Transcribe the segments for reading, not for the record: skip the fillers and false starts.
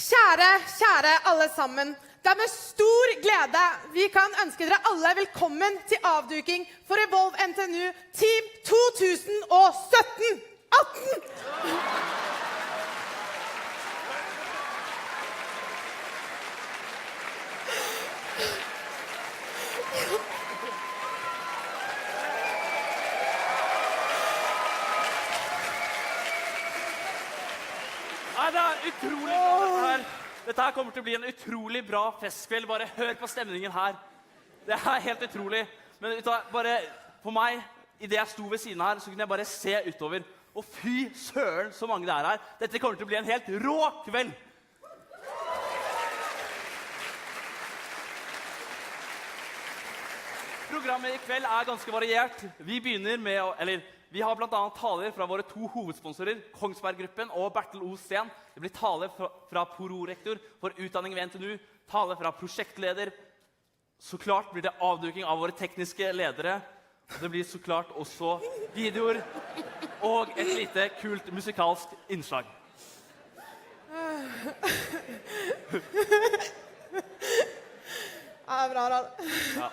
Kjære alle sammen. Det er med stor glede vi kan ønske dere alle velkommen til avduking for Evolve NTNU Team 2017-18. Nei, det er utrolig bra dette her. Dette her kommer til å bli en utrolig bra festkveld. Bare hør på stemningen her. Det er helt utrolig. Men bare for meg, i det jeg sto ved siden her, så kunne jeg bare se utover. Og fy søren så mange det er her. Dette kommer til å bli en helt rå kveld. Programmet i kveld er ganske variert. Vi begynner med vi har blant annet taler fra våre to hovedsponsorer, Kongsberg-gruppen og Bertel O. Steen. Det blir taler fra prorektor for utdanning ved NTNU, taler fra prosjektleder. Så klart blir det avduking av våre tekniske ledere. Det blir så klart også videoer og et lite kult musikalsk innslag. Ja, bra, Harald. Ja.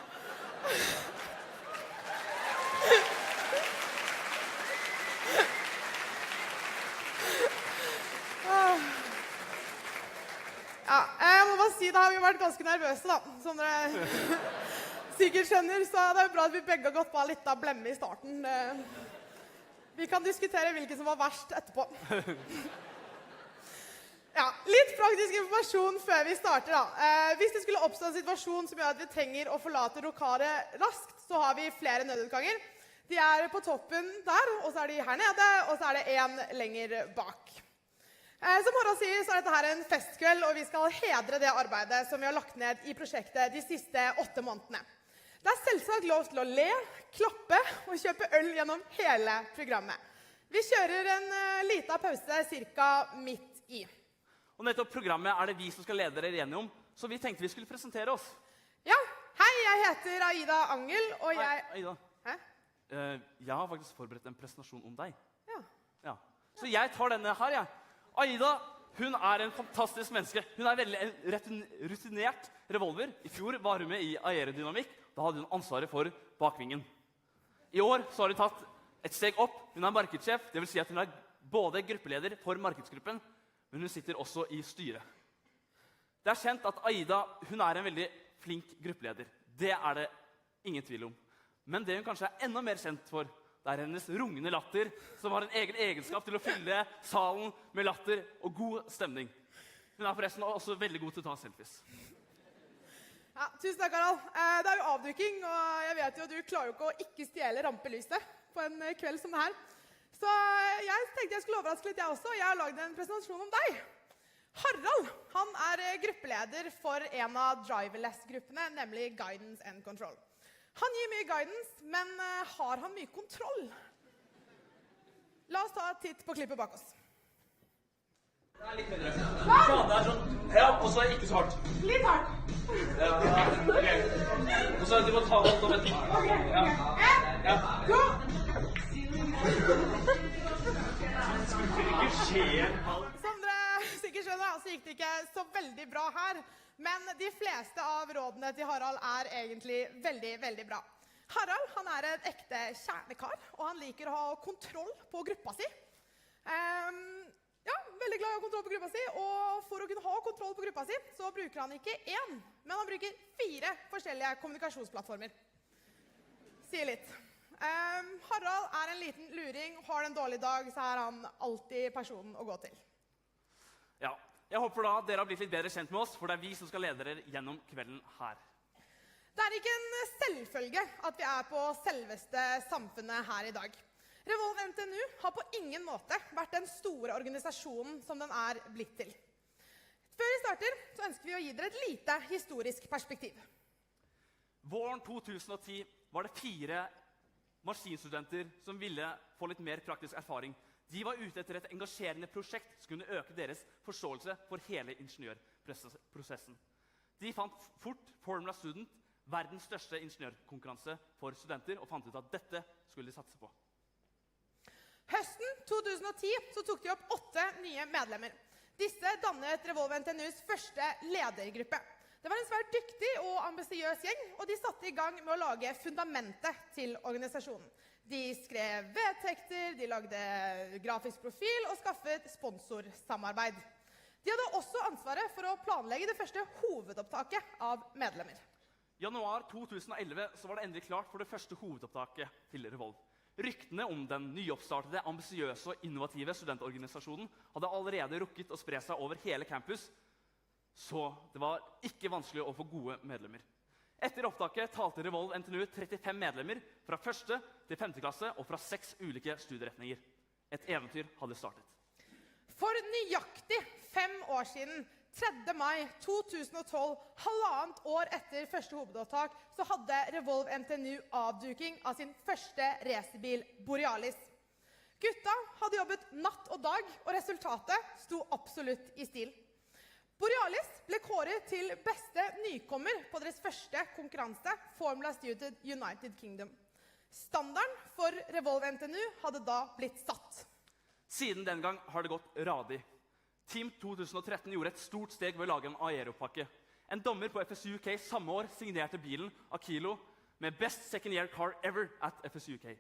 Ja, jeg må bare si det har vi vært ganske nervøse da. Som dere sikkert skjønner, så det er jo bra at vi begge har gått på litt av blemme i starten. Vi kan diskutere hvilken som var verst etterpå. Ja, litt praktisk informasjon før vi starter da. Hvis det skulle oppstå en situasjon som gjør at vi trenger å forlate lokalet raskt, så har vi flere nødutganger. De er på toppen der, og så er de her nede, og så er det en lenger bak. Som Harald sier, så er dette her en festkveld, og vi skal hedre det arbeidet som vi har lagt ned i prosjektet de siste 8 månedene. Det er selvsagt lov til å le, klappe og kjøpe øl gjennom hele programmet. Vi kjører en liten pause cirka midt i. Og nettopp programmet er det vi som skal lede dere gjennom, så vi tenkte vi skulle presentere oss. Ja, hei, jeg heter Aida Angel, og jeg... Aida. Hæ? Jeg har faktisk forberedt en presentasjon om deg. Ja. Så jeg tar denne her, jeg. Aida, hun er en fantastisk menneske. Hun er veldig rutinert revolver. I fjor var hun med i aerodynamikk. Da hadde hun ansvaret for bakvingen. I år så har hun tatt et steg opp. Hun er markedssjef, det vil si at hun er både gruppeleder for markedsgruppen, men hun sitter også i styret. Det er kjent at Aida, hun er en veldig flink gruppeleder. Det er det ingen tvil om. Men det hun kanskje er enda mer kjent for, det er hennes rungende latter, som har en egen egenskap til å fylle salen med latter og god stemning. Hun er forresten også veldig god til å ta selfies. Ja, tusen takk, Harald. Det er jo avduking, og jeg vet jo at du klarer jo ikke å ikke stjele rampelyset på en kveld som det her. Så jeg tenkte jeg skulle overraske litt jeg også, og jeg har laget en presentasjon om deg. Harald, han er gruppeleder for en av driverless-gruppene, nemlig Guidance and Control. Han gir mye guidance, men har han mye kontroll? La oss ta et titt på klippet bak oss. Det er litt mindre. Ja, det er sånn. Ja, og så ikke så hardt. Litt hardt. Ja, ok. Og så du må ta alt om etter. Ok, Ja. 1, 2. Som dere sikkert skjønner, så gikk det ikke så veldig bra her. Men de fleste av rådene til Harald er egentlig veldig, veldig bra. Harald, han er en ekte kjernekar, og han liker å ha kontroll på gruppa si. Ja, veldig glad i å ha kontroll på gruppa si, og for å kunne ha kontroll på gruppa si, så bruker han ikke 1, men han bruker 4 forskjellige kommunikasjonsplattformer. Sier litt. Harald er en liten luring, har en dårlig dag, så er han alltid personen å gå til. Ja, jeg håper da dere har blitt litt bedre kjent med oss, for det er vi som skal lede dere gjennom kvelden her. Det er ikke en selvfølge at vi er på selveste samfunnet her i dag. Revolve NTNU har på ingen måte vært den store organisasjonen som den er blitt til. Før vi starter, så ønsker vi å gi dere et lite historisk perspektiv. Våren 2010 var det 4 maskinstudenter som ville få litt mer praktisk erfaring. De var ute etter et engasjerende prosjekt som kunne øke deres forståelse for hele ingeniørprosessen. De fant fort Formula Student, verdens største ingeniørkonkurranse for studenter, og fant ut at dette skulle de satse på. Høsten 2010 så tok de opp 8 nye medlemmer. Disse dannet Revolve NTNUs første ledergruppe. Det var en svært dyktig og ambisiøs gjeng, og de satte i gang med å lage fundamentet til organisasjonen. De skrev vedtekter, de lagde grafisk profil og skaffet sponsorsamarbeid. De hadde også ansvaret for å planlegge det første hovedopptaket av medlemmer. I januar 2011 så var det endelig klart for det første hovedopptaket til Revolve. Ryktene om den nyoppstartede, ambisiøse og innovative studentorganisasjonen hadde allerede rukket å spre seg over hele campus, så det var ikke vanskelig å få gode medlemmer. Etter opptaket talte Revolve NTNU 35 medlemmer fra 1. til 5. klasse og fra 6 ulike studieretninger. Et eventyr hadde startet. For nøyaktig 5 år siden, 3. mai 2012, halvannet år etter første hovedopptak, så hadde Revolve NTNU avduking av sin første racerbil, Borealis. Gutta hadde jobbet natt og dag, og resultatet sto absolutt i stil. Borealis ble kåret til beste nykommer på deres første konkurranse, Formula Student United Kingdom. Standarden for Revolve NTNU hadde da blitt satt. Siden den gang har det gått radig. Team 2013 gjorde et stort steg ved å lage en aeropakke. En dommer på FSU UK samme år signerte bilen Akilo med Best Second Year Car Ever at FSU UK.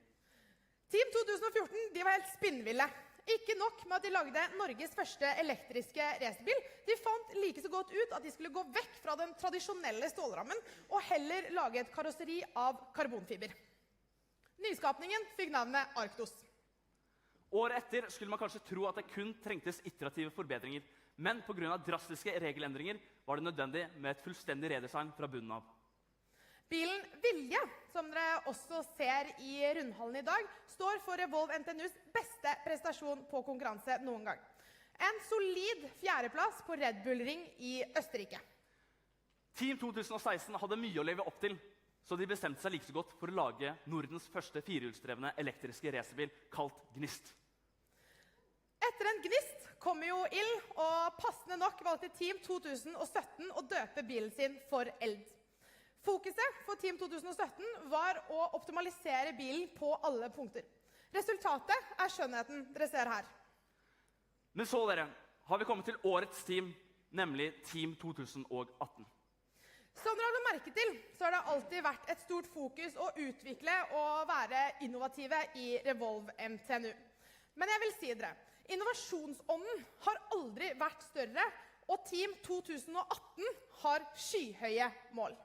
Team 2014 de var helt spinnville. Ikke nok med at de lagde Norges første elektriske racerbil, de fant like så godt ut at de skulle gå vekk fra den tradisjonelle stålrammen og heller lage et karosseri av karbonfiber. Nyskapningen fikk navnet Arctos. Året etter skulle man kanskje tro at det kun trengtes iterative forbedringer, men på grunn av drastiske regelendringer var det nødvendig med et fullstendig redesign fra bunnen av. Bilen Vilje, som dere også ser i rundhallen i dag, står for Revolve NTNUs beste prestasjon på konkurranse noen gang. En solid fjerdeplass på Red Bull Ring i Østerrike. Team 2016 hadde mye å leve opp til, så de bestemte seg like så godt for å lage Nordens første firehjulsdrevne elektriske racerbil, kalt Gnist. Etter en Gnist kommer jo ild, og passende nok valgte Team 2017 å døpe bilen sin for Eld. Fokuset for Team 2017 var å optimalisere bilen på alle punkter. Resultatet er skjønnheten dere ser her. Men så dere, har vi kommet til årets team, nemlig Team 2018. Som dere har merket til, så har det alltid vært et stort fokus å utvikle og være innovative i Revolve NTNU. Men jeg vil si dere, innovasjonsånden har aldri vært større, og Team 2018 har skyhøye mål.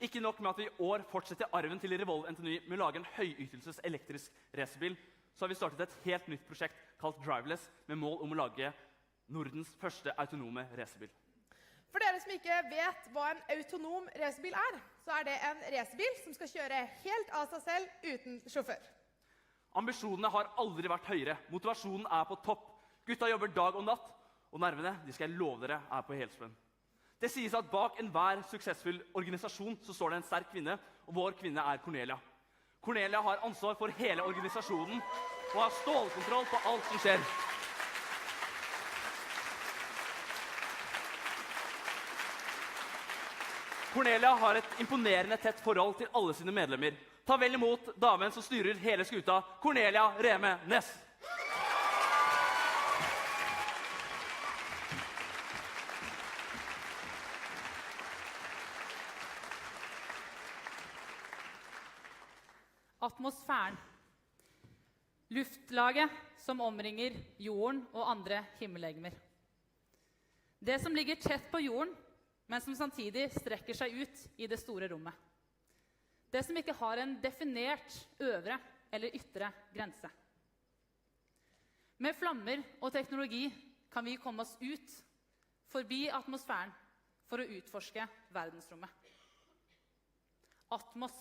Ikke nok med at vi i år fortsetter arven til Revolve NTNU med å lage en høyytelses elektrisk racerbil, så har vi startet et helt nytt prosjekt kalt Driverless, med mål om å lage Nordens første autonome racerbil. For dere som ikke vet hva en autonom racerbil er, så er det en racerbil som skal kjøre helt av seg selv uten sjåfør. Ambisjonene har aldri vært høyere. Motivasjonen er på topp. Gutta jobber dag og natt, og nervene, de skal jeg love dere, er på helspenn. Det sies at bak enhver suksessfull organisasjon så står det en sterk kvinne, og vår kvinne er Cornelia. Cornelia har ansvar for hele organisasjonen og har stålkontroll på alt som skjer. Cornelia har et imponerende tett forhold til alle sine medlemmer. Ta vel imot damen som styrer hele skuta, Cornelia Reme Næss. Atmosfæren. Luftlaget som omringer jorden og andre himmellegemer. Det som ligger tett på jorden, men som samtidig strekker seg ut i det store rommet. Det som ikke har en definert øvre eller ytre grense. Med flammer og teknologi kan vi komme oss ut, forbi atmosfæren, for å utforske verdensrommet. Atmos.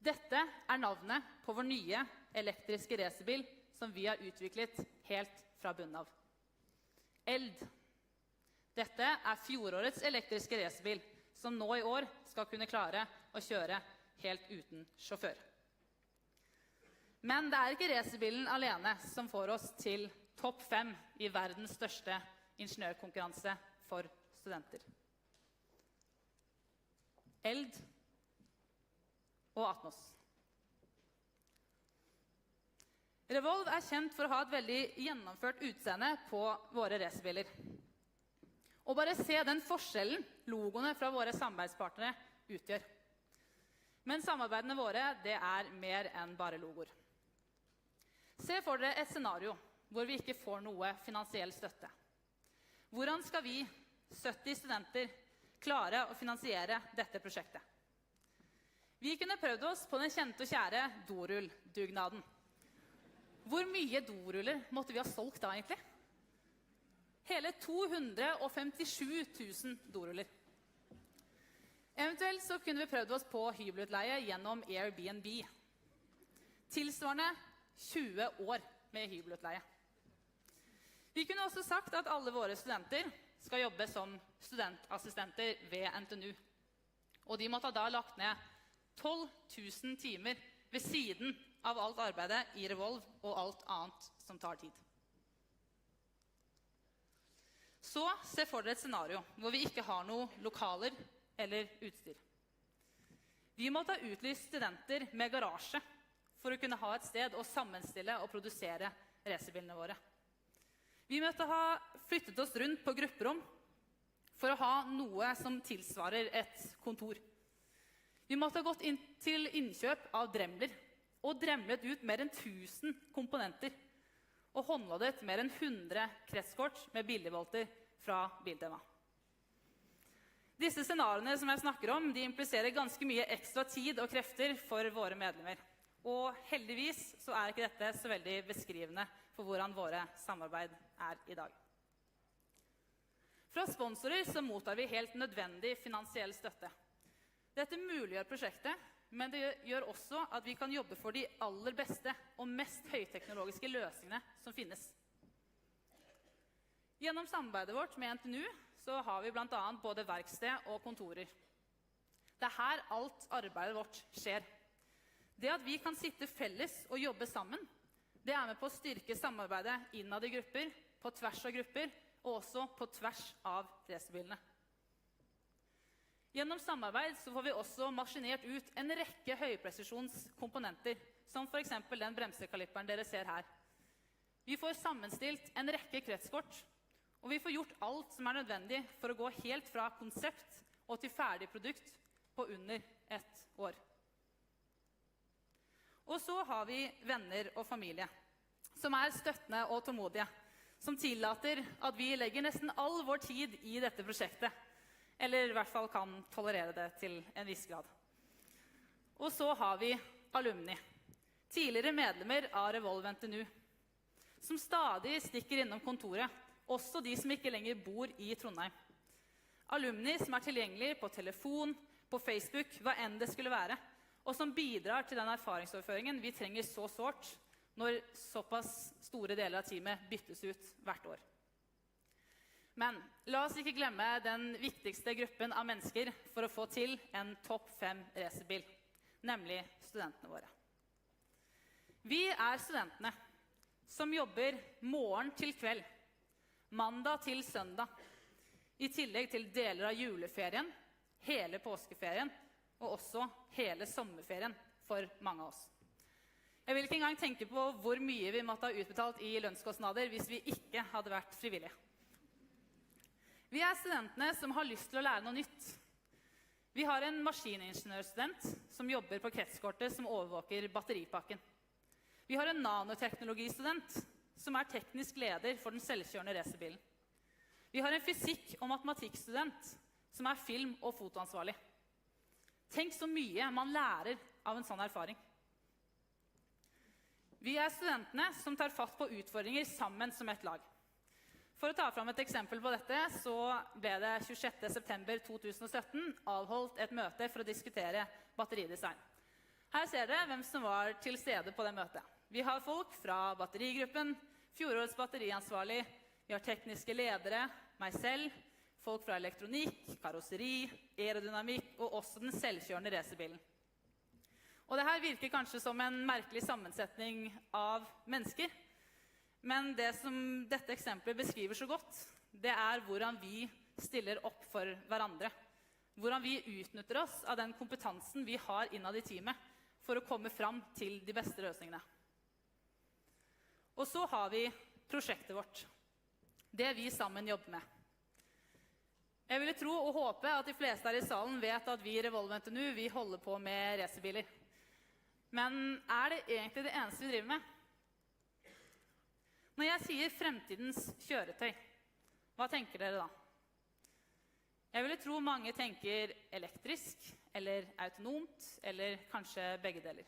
Dette er navnet på vår nye elektriske racerbil som vi har utviklet helt fra bunnen av. Eld. Dette er fjorårets elektriske racerbil, som nå i år skal kunne klare å kjøre helt uten sjåfør. Men det er ikke racerbilen alene som får oss til topp 5 i verdens største ingeniørkonkurranse for studenter. Eld og Atmos. Revolve er kjent for å ha et veldig gjennomført utseende på våre racerbiler. Og bare se den forskjellen logoene fra våre samarbeidspartnere utgjør. Men samarbeidene våre, det er mer enn bare logoer. Se for dere et scenario hvor vi ikke får noe finansiell støtte. Hvordan skal vi, 70 studenter, klare å finansiere dette prosjektet? Vi kunne prøvd oss på den kjente og kjære dorull-dugnaden. Hvor mye doruller måtte vi ha solgt da, egentlig? Hele 257 000 doruller. Eventuelt så kunne vi prøvd oss på hybelutleie gjennom Airbnb. Tilsvarende 20 år med hybelutleie. Vi kunne også sagt at alle våre studenter skal jobbe som studentassistenter ved NTNU. Og de måtte da lagt ned 12 000 timer ved siden av alt arbeidet i Revolve og alt annet som tar tid. Så se for dere et scenario hvor vi ikke har noe lokaler eller utstyr. Vi måtte ha utlyst studenter med garasje for å kunne ha et sted å sammenstille og produsere racerbilene våre. Vi måtte ha flyttet oss rundt på grupperom for å ha noe som tilsvarer et kontor. Vi måtte ha gått inn til innkjøp av dremler og dremlet ut mer enn 1000 komponenter og håndladet mer enn 100 kretskort med billigvolter fra Biltema. Disse scenariene som jeg snakker om, de impliserer ganske mye ekstra tid og krefter for våre medlemmer. Og heldigvis så er ikke dette så veldig beskrivende for hvordan våre samarbeid er i dag. Fra sponsorer så mottar vi helt nødvendig finansiell støtte. Dette muliggjør prosjektet, men det gjør også at vi kan jobbe for de aller beste og mest høyteknologiske løsningene som finnes. Gjennom samarbeidet vårt med NTNU så har vi blant annet både verksted og kontorer. Det er her alt arbeidet vårt skjer. Det at vi kan sitte felles og jobbe sammen, det er med på å styrke samarbeidet innad i grupper, på tvers av grupper, og også på tvers av racerbilene. Gjennom samarbeid så får vi også maskinert ut en rekke høypresisjonskomponenter, som for eksempel den bremsekalipperen dere ser her. Vi får sammenstilt en rekke kretskort, og vi får gjort alt som er nødvendig for å gå helt fra konsept og til ferdig produkt på under 1 år. Og så har vi venner og familie, som er støttende og tålmodige, som tillater at vi legger nesten all vår tid i dette prosjektet, eller i hvert fall kan tolerere det til en viss grad. Og så har vi alumni, tidligere medlemmer av Revolve NTNU, som stadig stikker innom kontoret, også de som ikke lenger bor i Trondheim. Alumni som er tilgjengelige på telefon, på Facebook, hva enn det skulle være, og som bidrar til den erfaringsoverføringen vi trenger så sårt når såpass store deler av teamet byttes ut hvert år. Men la oss ikke glemme den viktigste gruppen av mennesker for å få til en topp 5 racerbil, nemlig studentene våre. Vi er studentene som jobber morgen til kveld, mandag til søndag, i tillegg til deler av juleferien, hele påskeferien og også hele sommerferien for mange av oss. Jeg vil ikke engang tenke på hvor mye vi måtte ha utbetalt i lønnskostnader hvis vi ikke hadde vært frivillige. Vi er studentene som har lyst til å lære noe nytt. Vi har en maskiningeniørstudent som jobber på kretskortet som overvåker batteripakken. Vi har en nanoteknologistudent som er teknisk leder for den selvkjørende racerbilen. Vi har en fysikk- og matematikkstudent som er film- og fotoansvarlig. Tenk så mye man lærer av en sånn erfaring. Vi er studentene som tar fatt på utfordringer sammen som et lag. For å ta fram et eksempel på dette, så ble det 26. september 2017 avholdt et møte for å diskutere batteridesign. Her ser dere hvem som var til stede på det møtet. Vi har folk fra batterigruppen, fjorårets batteriansvarlig, vi har tekniske ledere, meg selv, folk fra elektronikk, karosseri, aerodynamikk og også den selvkjørende racerbilen. Og det her virker kanskje som en merkelig sammensetning av mennesker, men det som dette eksempelet beskriver så godt, det er hvordan vi stiller opp for hverandre. Hvordan vi utnytter oss av den kompetansen vi har innad i teamet for å komme fram til de beste løsningene. Og så har vi prosjektet vårt. Det vi sammen jobber med. Jeg ville tro og håpe at de fleste her i salen vet at vi i Revolve NTNU, vi holder på med racerbiler. Men er det egentlig det eneste vi driver med? Når jeg sier fremtidens kjøretøy, hva tenker dere da? Jeg ville tro mange tenker elektrisk, eller autonomt, eller kanskje begge deler.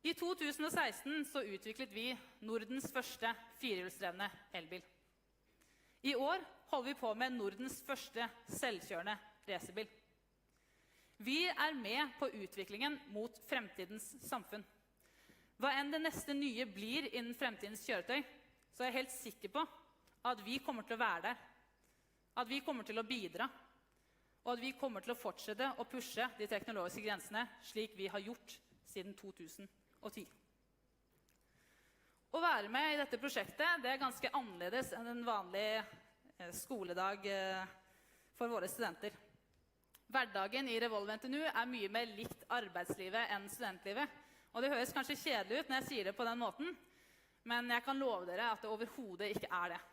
I 2016 så utviklet vi Nordens første firehjulsdrevne elbil. I år holder vi på med Nordens første selvkjørende racerbil. Vi er med på utviklingen mot fremtidens samfunn. Hva enn det neste nye blir innen fremtidens kjøretøy, så er jeg helt sikker på at vi kommer til å være der. At vi kommer til å bidra, og at vi kommer til å fortsette å pushe de teknologiske grensene slik vi har gjort siden 2010. Å være med i dette prosjektet det er ganske annerledes enn en vanlig skoledag for våre studenter. Hverdagen i Revolve NTNU er mye mer likt arbeidslivet enn studentlivet. Og det høres kanskje kjedelig ut når jeg sier det på den måten, men jeg kan love dere at det overhodet ikke er det.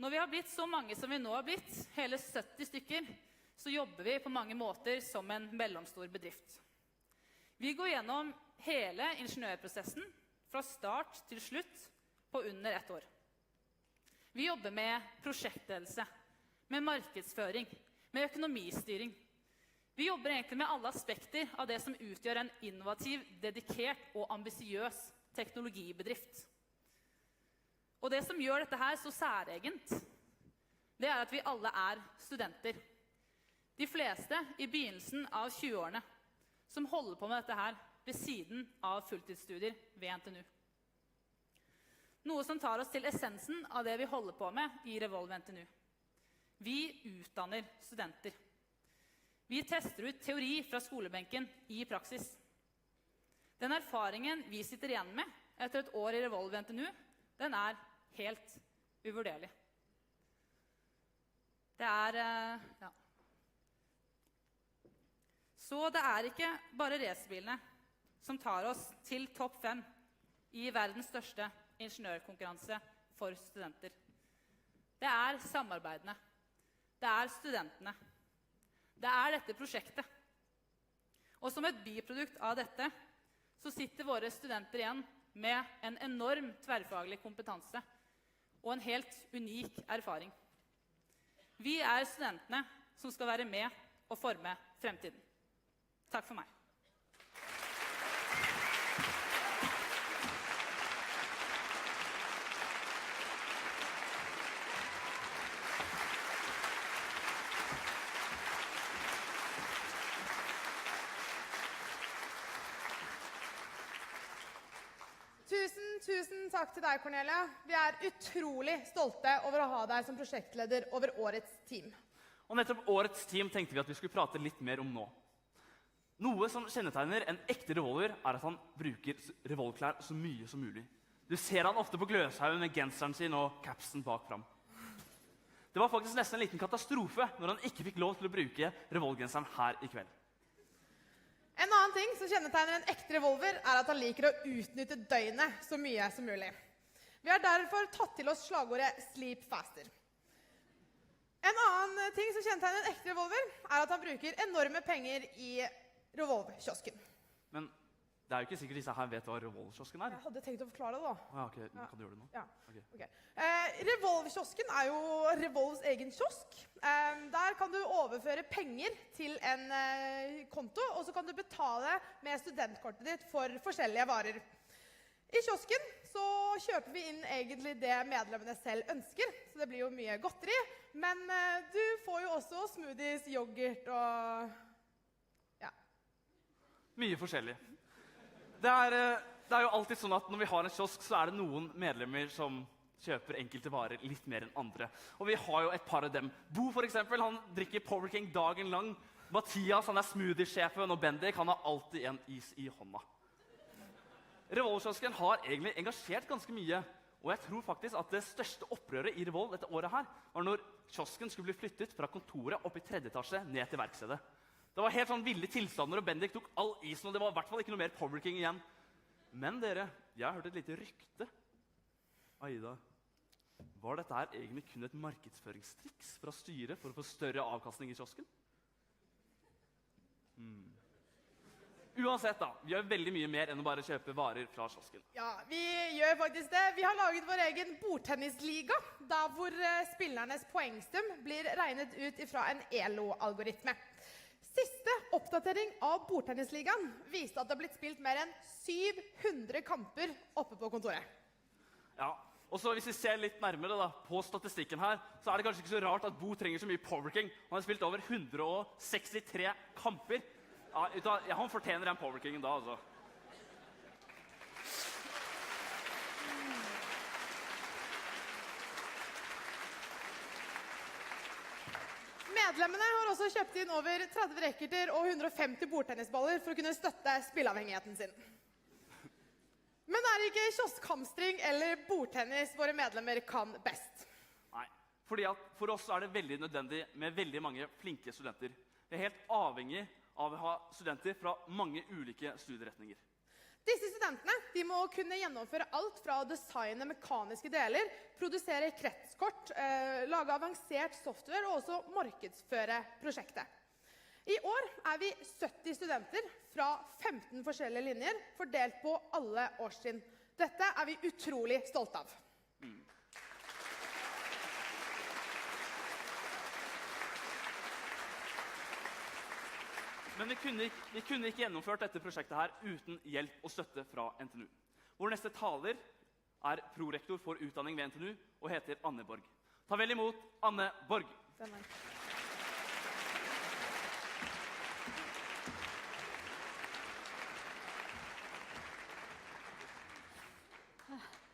Når vi har blitt så mange som vi nå har blitt, hele 70 stykker, så jobber vi på mange måter som en mellomstor bedrift. Vi går gjennom hele ingeniørprosessen, fra start til slutt, på under 1 år. Vi jobber med prosjektledelse, med markedsføring, med økonomistyring. Vi jobber egentlig med alle aspekter av det som utgjør en innovativ, dedikert og ambisiøs teknologibedrift. Og det som gjør dette her så særegent, det er at vi alle er studenter. De fleste i begynnelsen av 20-årene som holder på med dette her ved siden av fulltidsstudier ved NTNU. Noe som tar oss til essensen av det vi holder på med i Revolve NTNU. Vi utdanner studenter. Vi tester ut teori fra skolebenken i praksis. Den erfaringen vi sitter igjen med etter 1 år i Revolve NTNU, den er helt uvurderlig. Det er, ja. Så det er ikke bare racerbilene som tar oss til topp 5 i verdens største ingeniørkonkurranse for studenter. Det er samarbeidene. Det er studentene. Det er dette prosjektet. Og som et biprodukt av dette, så sitter våre studenter igjen med en enorm tverrfaglig kompetanse og en helt unik erfaring. Vi er studentene som skal være med og forme fremtiden. Takk for meg. Tusen takk til deg, Cornelia. Vi er utrolig stolte over å ha deg som prosjektleder over årets team. Og nettopp årets team tenkte vi at vi skulle prate litt mer om nå. Noe som kjennetegner en ekte revolver, er at han bruker revolverklær så mye som mulig. Du ser han ofte på Gløshaugen med genseren sin og capsen bak fram. Det var faktisk nesten en liten katastrofe når han ikke fikk lov til å bruke revolvergenseren her i kveld. En annen ting som kjennetegner en ekte revolver, er at han liker å utnytte døgnet så mye som mulig. Vi har derfor tatt til oss slagordet «Sleep faster». En annen ting som kjennetegner en ekte revolver, er at han bruker enorme penger i revolverkiosken. Men det er jo ikke sikkert disse her vet hva revolverkiosken er. Jeg hadde tenkt å forklare det da. Ja, ok, men kan du gjøre det nå? Ja. Okay. Okay. Revolverkiosken er jo Revolves egen kiosk. Der kan du overføre penger til en konto, og så kan du betale med studentkortet ditt for forskjellige varer. I kiosken så kjøper vi inn egentlig det medlemmene selv ønsker, så det blir jo mye godteri, men du får jo også smoothies, yoghurt og ja. Mye forskjellig. Det er jo alltid sånn at når vi har en kiosk, så er det noen medlemmer som kjøper enkelte varer litt mer enn andre. Og vi har jo et par av dem. Bo for eksempel, han drikker Power King dagen lang. Mathias, han er smoothie-sjefen, og Bendik, han har alltid en is i hånda. Revolverkiosken har egentlig engasjert ganske mye, og jeg tror faktisk at det største opprøret i Revolve dette året her var når kiosken skulle bli flyttet fra kontoret opp i 3. etasje ned til verkstedet. Det var helt sånn ville tilstander, og Bendik tok all isen, og det var i hvert fall ikke noe mer Power King igjen. Men dere, jeg har hørt et lite rykte. Aida, var dette her egentlig kun et markedsføringstriks fra styret for å få større avkastning i kiosken? Uansett da, vi gjør veldig mye mer enn å bare kjøpe varer fra kiosken. Ja, vi gjør faktisk det. Vi har laget vår egen bordtennisliga, der hvor spillernes poengstum blir regnet ut fra en ELO-algoritme. Siste oppdatering av bordtennisligaen viste at det har blitt spilt mer enn 700 kamper oppe på kontoret. Ja, og så hvis vi ser litt nærmere da, på statistikken her, så er det kanskje ikke så rart at Bo trenger så mye powerking. Han har spilt over 163 kamper. Ja, han fortjener den powerkingen da, altså. Medlemmene har også kjøpt inn over 30 racketer og 150 bordtennisballer for å kunne støtte spilleavhengigheten sin. Men er det ikke kioskhamstring eller bordtennis våre medlemmer kan best? Nei, fordi at for oss er det veldig nødvendig med veldig mange flinke studenter. Vi er helt avhengig av å ha studenter fra mange ulike studieretninger. Disse studentene de må kunne gjennomføre alt fra å designe mekaniske deler, produsere kretskort, lage avansert software og også markedsføre prosjektet. I år er vi 70 studenter fra 15 forskjellige linjer, fordelt på alle årstrinn. Dette er vi utrolig stolte av. Men vi kunne ikke gjennomført dette prosjektet her uten hjelp og støtte fra NTNU. Vår neste taler er prorektor for utdanning ved NTNU og heter Anne Borg. Ta vel imot Anne Borg.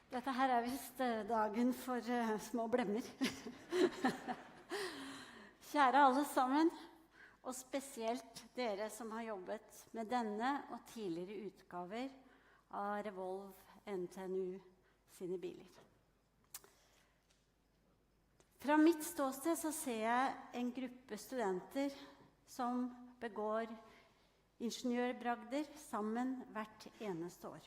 Dette her er visst dagen for små blemmer. Kjære alle sammen, og spesielt dere som har jobbet med denne og tidligere utgaver av Revolve NTNU sine biler. Fra mitt ståsted så ser jeg en gruppe studenter som begår ingeniørbragder sammen hvert eneste år.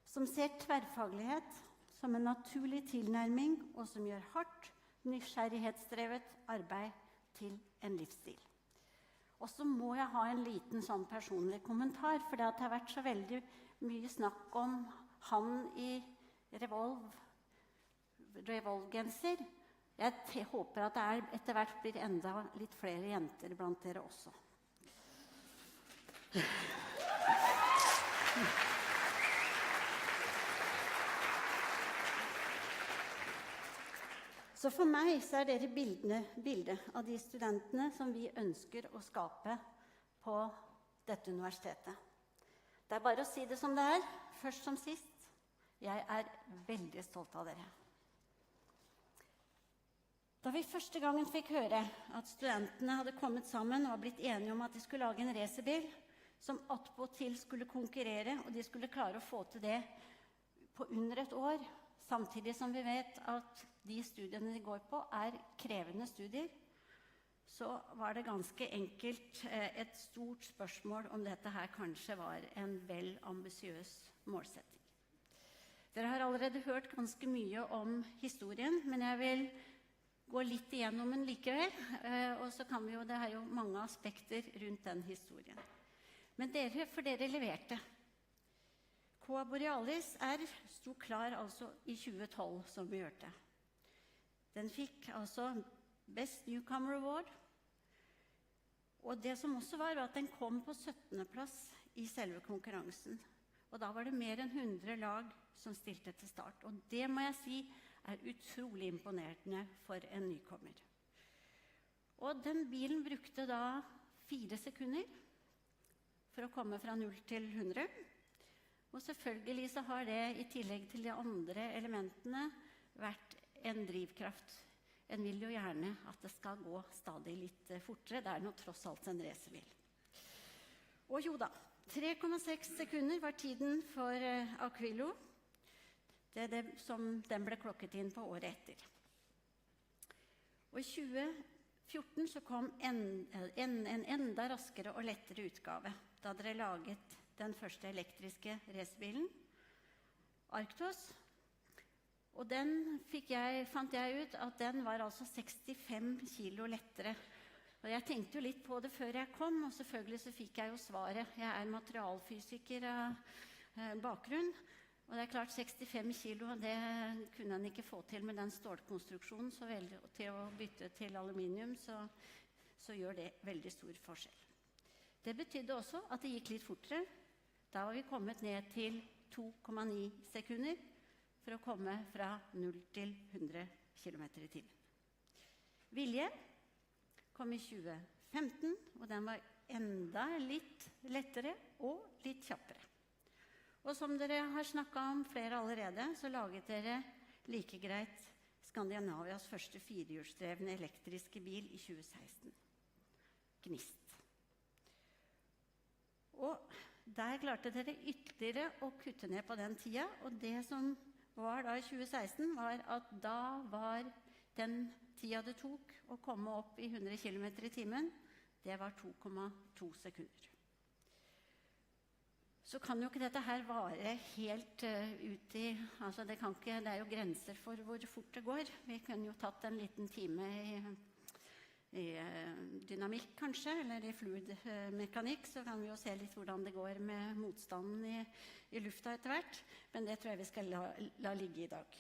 Som ser tverrfaglighet som en naturlig tilnærming, og som gjør hardt, nysgjerrighetsdrevet arbeid til en livsstil. Og så må jeg ha en liten sånn personlig kommentar, for det har vært så veldig mye snakk om han i Revolve-genser. Jeg håper at det etter hvert blir enda litt flere jenter blant dere også. Så for meg så er dere bildet av de studentene som vi ønsker å skape på dette universitetet. Det er bare å si det som det er, først som sist. Jeg er veldig stolt av dere. Da vi første gangen fikk høre at studentene hadde kommet sammen og blitt enige om at de skulle lage en racerbil, som attpåtil skulle konkurrere, og de skulle klare å få til det på under et år, samtidig som vi vet at de studiene de går på er krevende studier, så var det ganske enkelt et stort spørsmål om dette her kanskje var en vel ambisiøs målsetting. Dere har allerede hørt ganske mye om historien, men jeg vil gå litt igjennom den likevel, og så kan vi jo, det er jo mange aspekter rundt den historien. Men for dere leverte. Coa Borealis sto klar altså i 2012, som vi hørte. Den fikk altså Best Newcomer Award, og det som også var at den kom på 17. plass i selve konkurransen. Og da var det mer enn 100 lag som stilte til start, og det må jeg si er utrolig imponerende for en nykommer. Og den bilen brukte da 4 sekunder for å komme fra 0 til 100. Og selvfølgelig så har det i tillegg til de andre elementene vært en drivkraft. En vil jo gjerne at det skal gå stadig litt fortere. Det er nå tross alt en racerbil. Og jo da, 3,6 sekunder var tiden for Aquilo. Det er det som den ble klokket inn på året etter. Og i 2014 så kom en enda raskere og lettere utgave, da dere laget den første elektriske racerbilen, Arctos. Og den fant jeg ut at den var altså 65 kilo lettere. Og jeg tenkte jo litt på det før jeg kom, og selvfølgelig så fikk jeg jo svaret. Jeg er materialfysiker av bakgrunn, og det er klart 65 kilo, det kunne han ikke få til med den stålkonstruksjonen, så til å bytte til aluminium, så gjør det veldig stor forskjell. Det betydde også at det gikk litt fortere. Da var vi kommet ned til 2,9 sekunder for å komme fra 0 til 100 km i timen. Vilje kom i 2015, og den var enda litt lettere og litt kjappere. Og som dere har snakket om flere allerede, så laget dere like greit Skandinavias første firehjulsdrevne elektriske bil i 2016. Gnist. Og der klarte dere ytterligere å kutte ned på den tida, og det som var da i 2016 var at da var den tida det tok å komme opp i 100 km i timen, det var 2,2 sekunder. Så kan jo ikke dette her vare helt ut i, altså det er jo grenser for hvor fort det går. Vi kunne jo tatt en liten time i dynamikk kanskje, eller i fluidmekanikk, så kan vi jo se litt hvordan det går med motstanden i lufta etter hvert, men det tror jeg vi skal la ligge i dag.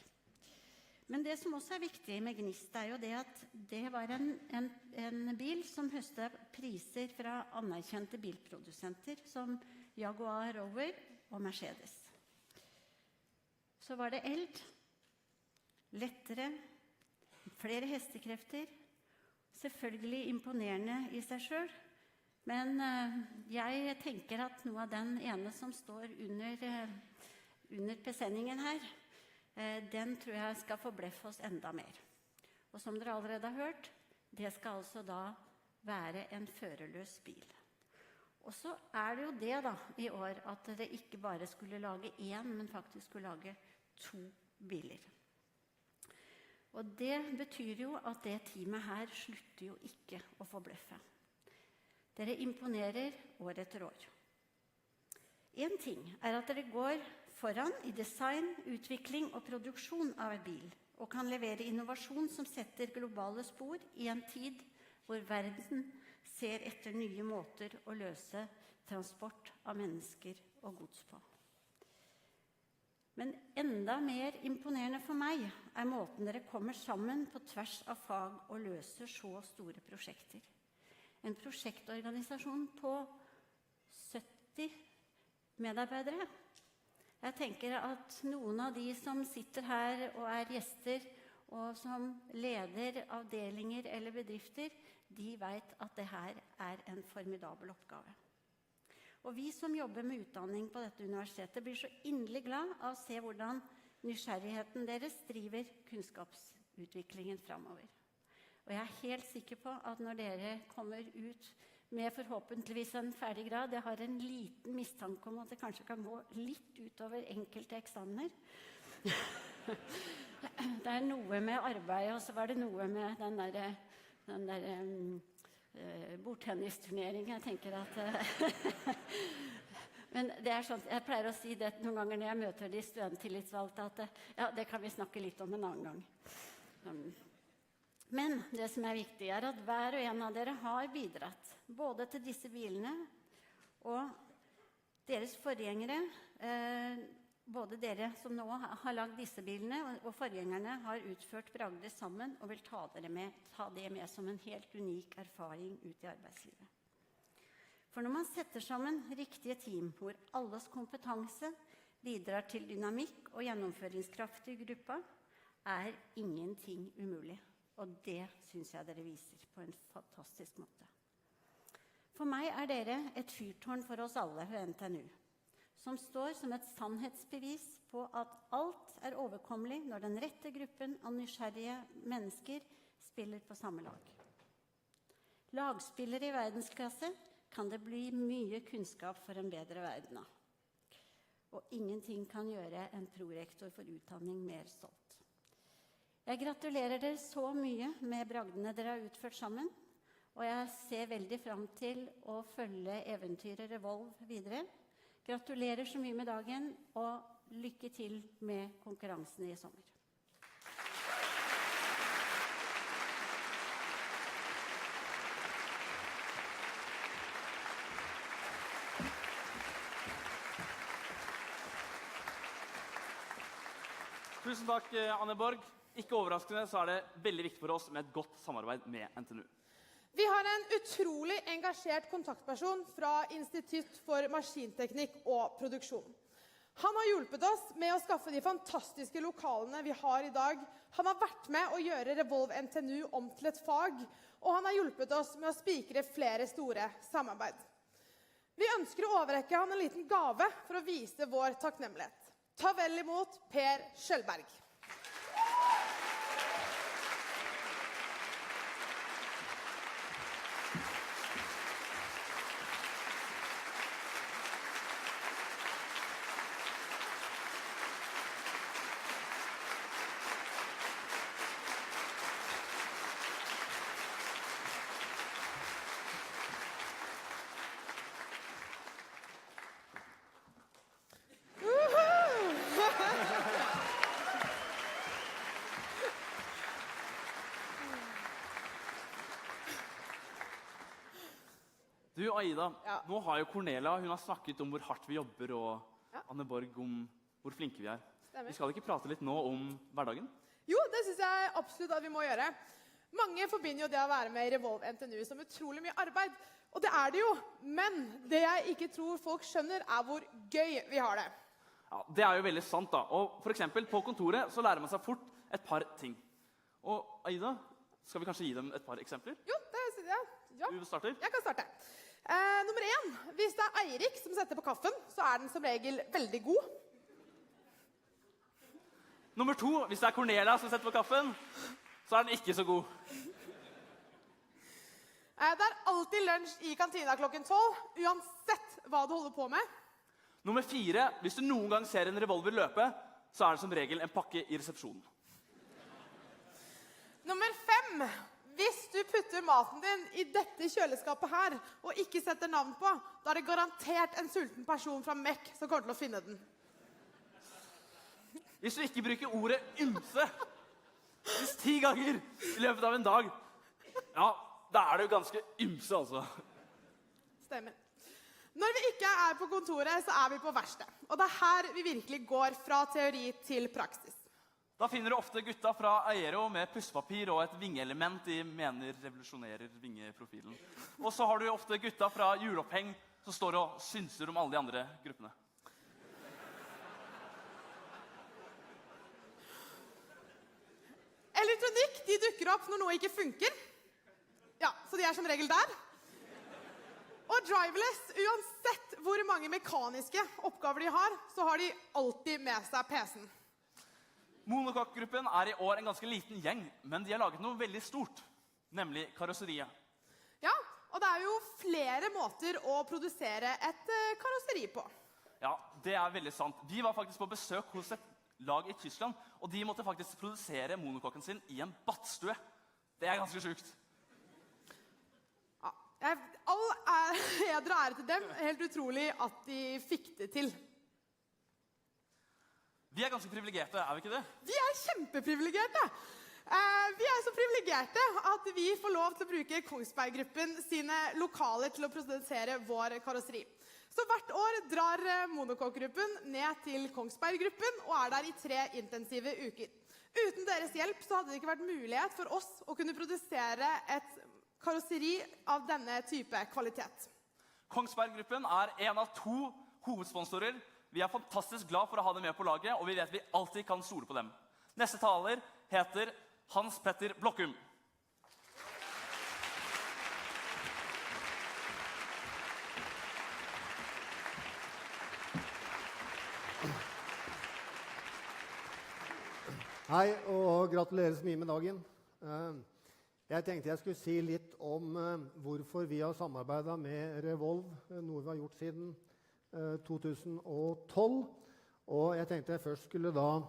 Men det som også er viktig med Gnist, er jo det at det var en bil som høstet priser fra anerkjente bilprodusenter, som Jaguar Rover og Mercedes. Så var det eld, lettere, flere hestekrefter, selvfølgelig imponerende i seg selv, men jeg tenker at noe av den ene som står under presenningen her, den tror jeg skal forbleffe oss enda mer. Og som dere allerede har hørt, det skal altså da være en førerløs bil. Og så er det jo det da i år at dere ikke bare skulle lage én, men faktisk skulle lage 2 biler. Og det betyr jo at det teamet her slutter jo ikke å forbleffe. Dere imponerer år etter år. En ting er at dere går foran i design, utvikling og produksjon av en bil, og kan levere innovasjon som setter globale spor i en tid hvor verden ser etter nye måter å løse transport av mennesker og gods på. Men enda mer imponerende for meg er måten dere kommer sammen på tvers av fag og løser så store prosjekter. En prosjektorganisasjon på 70 medarbeidere. Jeg tenker at noen av de som sitter her og er gjester, og som leder avdelinger eller bedrifter, de vet at det her er en formidabel oppgave. Og vi som jobber med utdanning på dette universitetet blir så inderlig glad av å se hvordan nysgjerrigheten deres driver kunnskapsutviklingen fremover. Og jeg er helt sikker på at når dere kommer ut med forhåpentligvis en ferdig grad, jeg har en liten mistanke om at det kanskje kan gå litt utover enkelte eksamener. Det er noe med arbeid, og så var det noe med den der bordtennisturnering. Jeg tenker at men det er sånn, jeg pleier å si det noen ganger når jeg møter de studenttillitsvalgte, at ja, det kan vi snakke litt om en annen gang. Men det som er viktig er at hver og en av dere har bidratt, både til disse bilene og deres forgjengere. Både dere som nå har lagd disse bilene og forgjengerne har utført bragder sammen og vil ta det med som en helt unik erfaring ut i arbeidslivet. For når man setter sammen riktige team hvor alles kompetanse bidrar til dynamikk og gjennomføringskraft i gruppa, er ingenting umulig. Og det synes jeg dere viser på en fantastisk måte. For meg er dere et fyrtårn for oss alle ved NTNU, som står som et sannhetsbevis på at alt er overkommelig når den rette gruppen av nysgjerrige mennesker spiller på samme lag. Lagspillere i verdensklasse kan det bli mye kunnskap for en bedre verden av. Og ingenting kan gjøre en prorektor for utdanning mer stolt. Jeg gratulerer dere så mye med bragdene dere har utført sammen, og jeg ser veldig frem til å følge eventyret Revolve videre. Gratulerer så mye med dagen, og lykke til med konkurransen i sommer. Tusen takk, Anne Borg. Ikke overraskende så det veldig viktig for oss med et godt samarbeid med NTNU. Vi har en utrolig engasjert kontaktperson fra Institutt for Maskinteknikk og Produksjon. Han har hjulpet oss med å skaffe de fantastiske lokalene vi har i dag. Han har vært med å gjøre Revolve NTNU om til et fag, og han har hjulpet oss med å spikre flere store samarbeid. Vi ønsker å overrekke han en liten gave for å vise vår takknemlighet. Ta vel imot Per Skjølberg. Du, Aida, Ja. nå har jo Cornelia hun har snakket om hvor hardt vi jobber, og Ja. Anne Borg om hvor flinke vi er. Stemmer. Vi skal ikke prate litt nå om hverdagen? Jo, det synes jeg absolutt at vi må gjøre. Mange forbinder jo det å være med i Revolve NTNU som utrolig mye arbeid. Og det er det jo, men det jeg ikke tror folk skjønner er hvor gøy vi har det. Ja, det er jo veldig sant da. Og for eksempel på kontoret så lærer man seg fort et par ting. Og Aida, skal vi kanskje gi dem et par eksempler? Jo, det synes jeg. Ja, Du starter. jeg kan starte. Nummer 1, hvis det er Eirik som setter på kaffen, så er den som regel veldig god. Nummer 2, hvis det er Cornelia som setter på kaffen, så er den ikke så god. Det er alltid lunsj i kantina klokken 12, uansett hva du holder på med. Nummer 4, hvis du noen gang ser en revolver løpe, så er det som regel en pakke i resepsjonen. Nummer 5, hvis du putter maten din i dette kjøleskapet her, og ikke setter navn på, da er det garantert en sulten person fra MEC som kommer til å finne den. Hvis du ikke bruker ordet ymse, hvis 10 ganger i løpet av en dag, ja, da er det jo ganske ymse, altså. Stemmer. Når vi ikke er på kontoret, så er vi på verksted. Og det er her vi virkelig går fra teori til praksis. Da finner du ofte gutta fra Aero med pussepapir og et vingeelement de mener revolusjonerer vingeprofilen. Og så har du ofte gutta fra hjuloppheng som står og synser om alle de andre gruppene. Elektronikk, de dukker opp når noe ikke funker. Ja, så de er som regel der. Og driverless, uansett hvor mange mekaniske oppgaver de har, så har de alltid med seg PC-en. Monocoque-gruppen er i år en ganske liten gjeng, men de har laget noe veldig stort, nemlig karosseriet. Ja, og det er jo flere måter å produsere et karosseri på. Ja, det er veldig sant. Vi var faktisk på besøk hos et lag i Tyskland, og de måtte faktisk produsere monocoquen sin i en badstue. Det er ganske sjukt. Ja, all heder og ære til dem. Helt utrolig at de fikk det til. Vi er ganske privilegerte, er vi ikke det? Vi er kjempeprivilegerte. Vi er så privilegerte at vi får lov til å bruke Kongsberg-gruppen sine lokaler til å produsere vår karosseri. Så hvert år drar Monocoque-gruppen ned til Kongsberg-gruppen og er der i 3 intensive uker. Uten deres hjelp så hadde det ikke vært mulighet for oss å kunne produsere et karosseri av denne type kvalitet. Kongsberg-gruppen er en av 2 hovedsponsorer. Vi er fantastisk glad for å ha dem med på laget, og vi vet vi alltid kan stole på dem. Neste taler heter Hans Petter Blokkum. Hei, og gratulerer så mye med dagen. Jeg tenkte jeg skulle si litt om hvorfor vi har samarbeidet med Revolve, noe vi har gjort siden 2012. Og jeg tenkte jeg først skulle da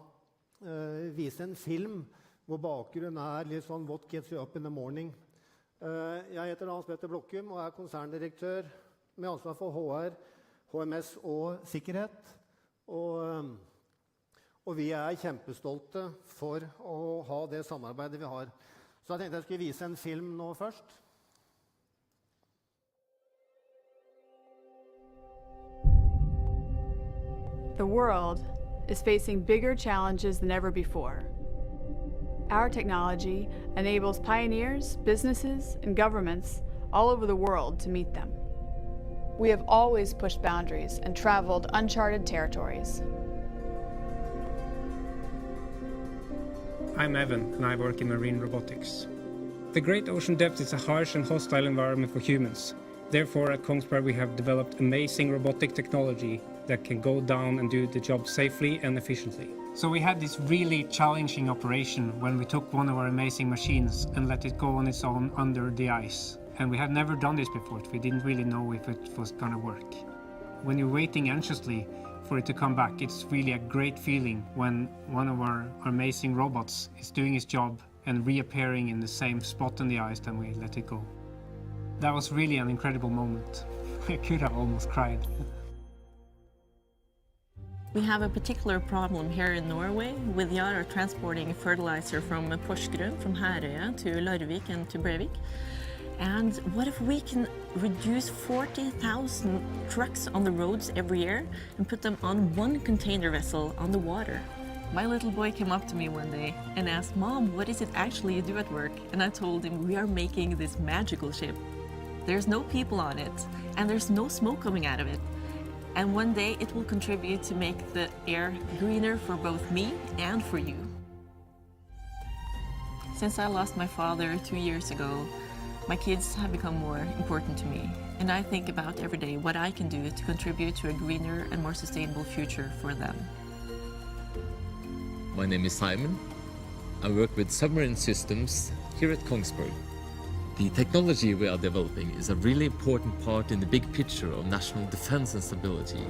vise en film hvor bakgrunnen er litt sånn What gets you up in the morning. Jeg heter Hans Petter Blokkum og er konserndirektør med ansvar for HR HMS og sikkerhet. Og vi kjempestolte for å ha det samarbeidet vi har. Så jeg tenkte jeg skulle vise en film nå først. The world is facing bigger challenges than ever before. Our technology enables pioneers, businesses, and governments all over the world to meet them. We have always pushed boundaries and traveled uncharted territories. I'm Evan, and I work in marine robotics. The great ocean depth is a harsh and hostile environment for humans. Therefore, at Kongsberg, we have developed amazing robotic technology that can go down and do the job safely and efficiently. So we had this really challenging operation when we took one of our amazing machines and let it go on its own under the ice. And we had never done this before. We didn't really know if it was going to work. When you're waiting anxiously for it to come back, it's really a great feeling when one of our amazing robots is doing its job and reappearing in the same spot on the ice than we let it go. That was really an incredible moment. I could have almost cried. We have a particular problem here in Norway with Yara transporting fertilizer from Porsgrunn, from Herøya to Larvik and to Brevik. And what if we can reduce 40,000 trucks on the roads every year and put them on one container vessel on the water? My little boy came up to me one day and asked, "Mom, what is it actually you do at work?" And I told him, we are making this magical ship. There's no people on it, and there's no smoke coming out of it. And one day it will contribute to make the air greener for both me and for you. Since I lost my father 2 years ago, my kids have become more important to me. And I think about every day what I can do to contribute to a greener and more sustainable future for them. My name is Simon. I work with submarine systems here at Kongsberg. The technology we are developing is a really important part in the big picture of national defense and stability.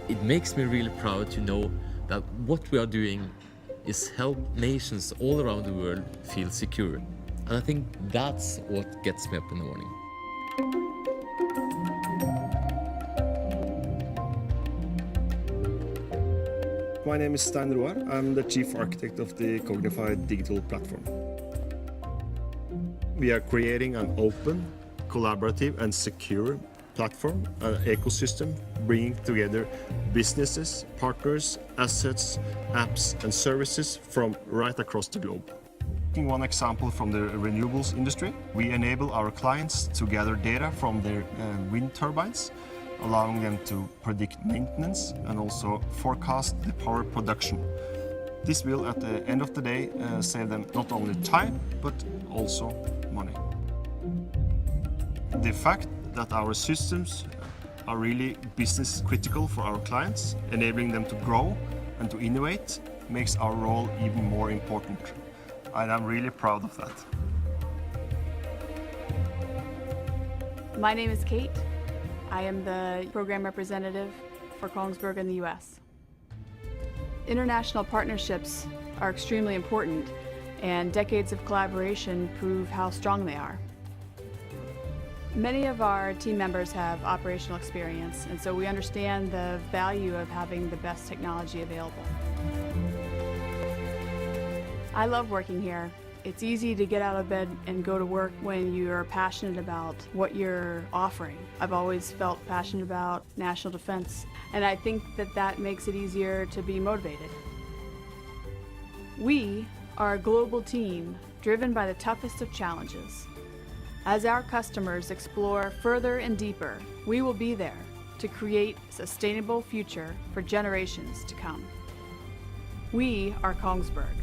It makes me really proud to know that what we are doing is help nations all around the world feel secure. And I think that's what gets me up in the morning. My name is Stein Roar. I'm the chief architect of the Cognify digital platform. We are creating an open, collaborative and secure platform, an ecosystem, bringing together businesses, partners, assets, apps and services from right across the globe. One example from the renewables industry, we enable our clients to gather data from their wind turbines, allowing them to predict maintenance and also forecast the power production. This will, at the end of the day, save them not only time, but also money. The fact that our systems are really business critical for our clients, enabling them to grow and to innovate, makes our role even more important. And I'm really proud of that. My name is Kate. I am the program representative for Kongsberg in the US. International partnerships are extremely important, and decades of collaboration prove how strong they are. Many of our team members have operational experience, and so we understand the value of having the best technology available. I love working here. It's easy to get out of bed and go to work when you're passionate about what you're offering. I've always felt passionate about national defense, and I think that that makes it easier to be motivated. We are a global team driven by the toughest of challenges. As our customers explore further and deeper, we will be there to create a sustainable future for generations to come. We are Kongsberg.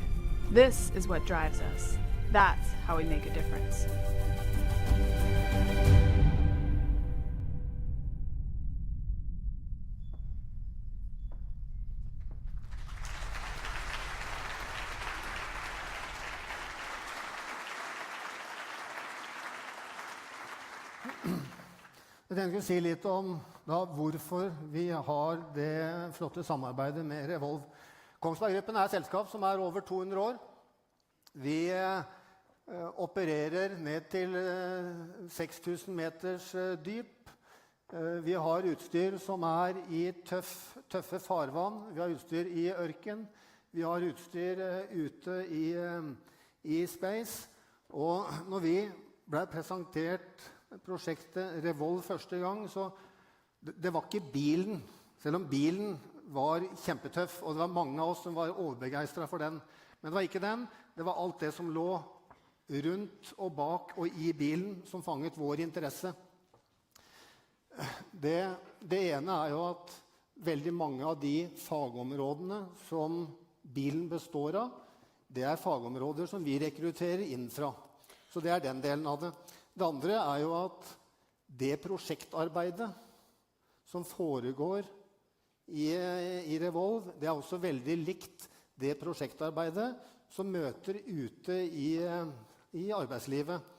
This is what drives us. That's how we make a difference. Jeg tenkte å si litt om hvorfor vi har det flotte samarbeidet med Revolve. Kongsberg Gruppen er et selskap som er over 200 år. Vi opererer ned til 6000 meters dyp. Vi har utstyr som i tøffe farvann. Vi har utstyr i ørken. Vi har utstyr ute i space. Og når vi ble presentert prosjektet Revolve første gang, så det var ikke bilen. Selv om bilen var kjempetøff, og det var mange av oss som var overbegeistret for den. Men det var ikke den. Det var alt det som lå rundt og bak og i bilen som fanget vår interesse. Det ene jo at veldig mange av de fagområdene som bilen består av, det fagområder som vi rekrutterer inn fra. Så det den delen av det. Det andre jo at det prosjektarbeidet som foregår i Revolve, det også veldig likt det prosjektarbeidet som møter ute i arbeidslivet.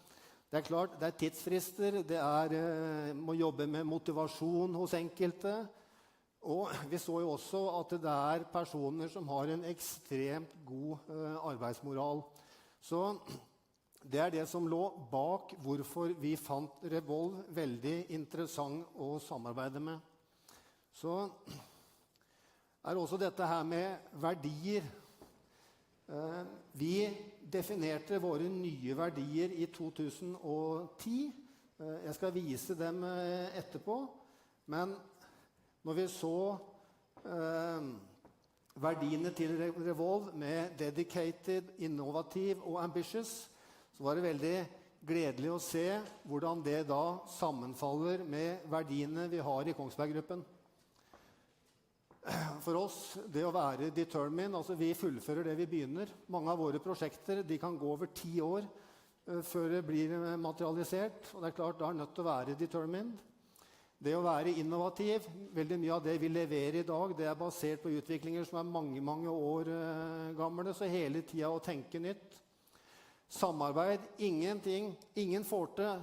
Det klart, det tidsfrister, det må jobbe med motivasjon hos enkelte, og vi så jo også at det personer som har en ekstremt god arbeidsmoral. Så det det som lå bak hvorfor vi fant Revolve veldig interessant å samarbeide med. Så også dette her med verdier. Vi definerte våre nye verdier i 2010. Jeg skal vise dem etterpå. Men når vi så verdiene til Revolve med dedicated, innovativ og ambitious, så var det veldig gledelig å se hvordan det da sammenfaller med verdiene vi har i Kongsberg Gruppen. For oss, det å være determined, altså vi fullfører det vi begynner. Mange av våre prosjekter, de kan gå over 10 år før det blir materialisert. Og det klart, da nødt til å være determined. Det å være innovativ, veldig mye av det vi leverer i dag, det basert på utviklinger som mange, mange år gamle, så hele tiden å tenke nytt. Samarbeid, ingen får til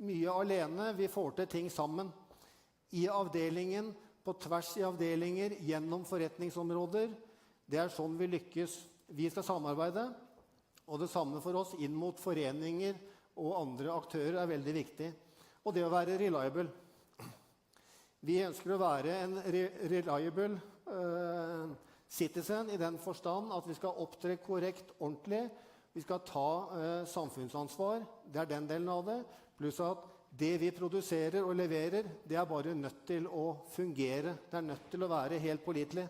mye alene, vi får til ting sammen. I avdelingen, på tvers i avdelinger, gjennom forretningsområder. Det sånn vi lykkes. Vi skal samarbeide, og det samme for oss inn mot foreninger og andre aktører veldig viktig. Og det å være reliable. Vi ønsker å være en reliable citizen i den forstand at vi skal opptre korrekt, ordentlig. Vi skal ta samfunnsansvar. Det den delen av det. Pluss at det vi produserer og leverer, det bare nødt til å fungere. Det nødt til å være helt pålitelig.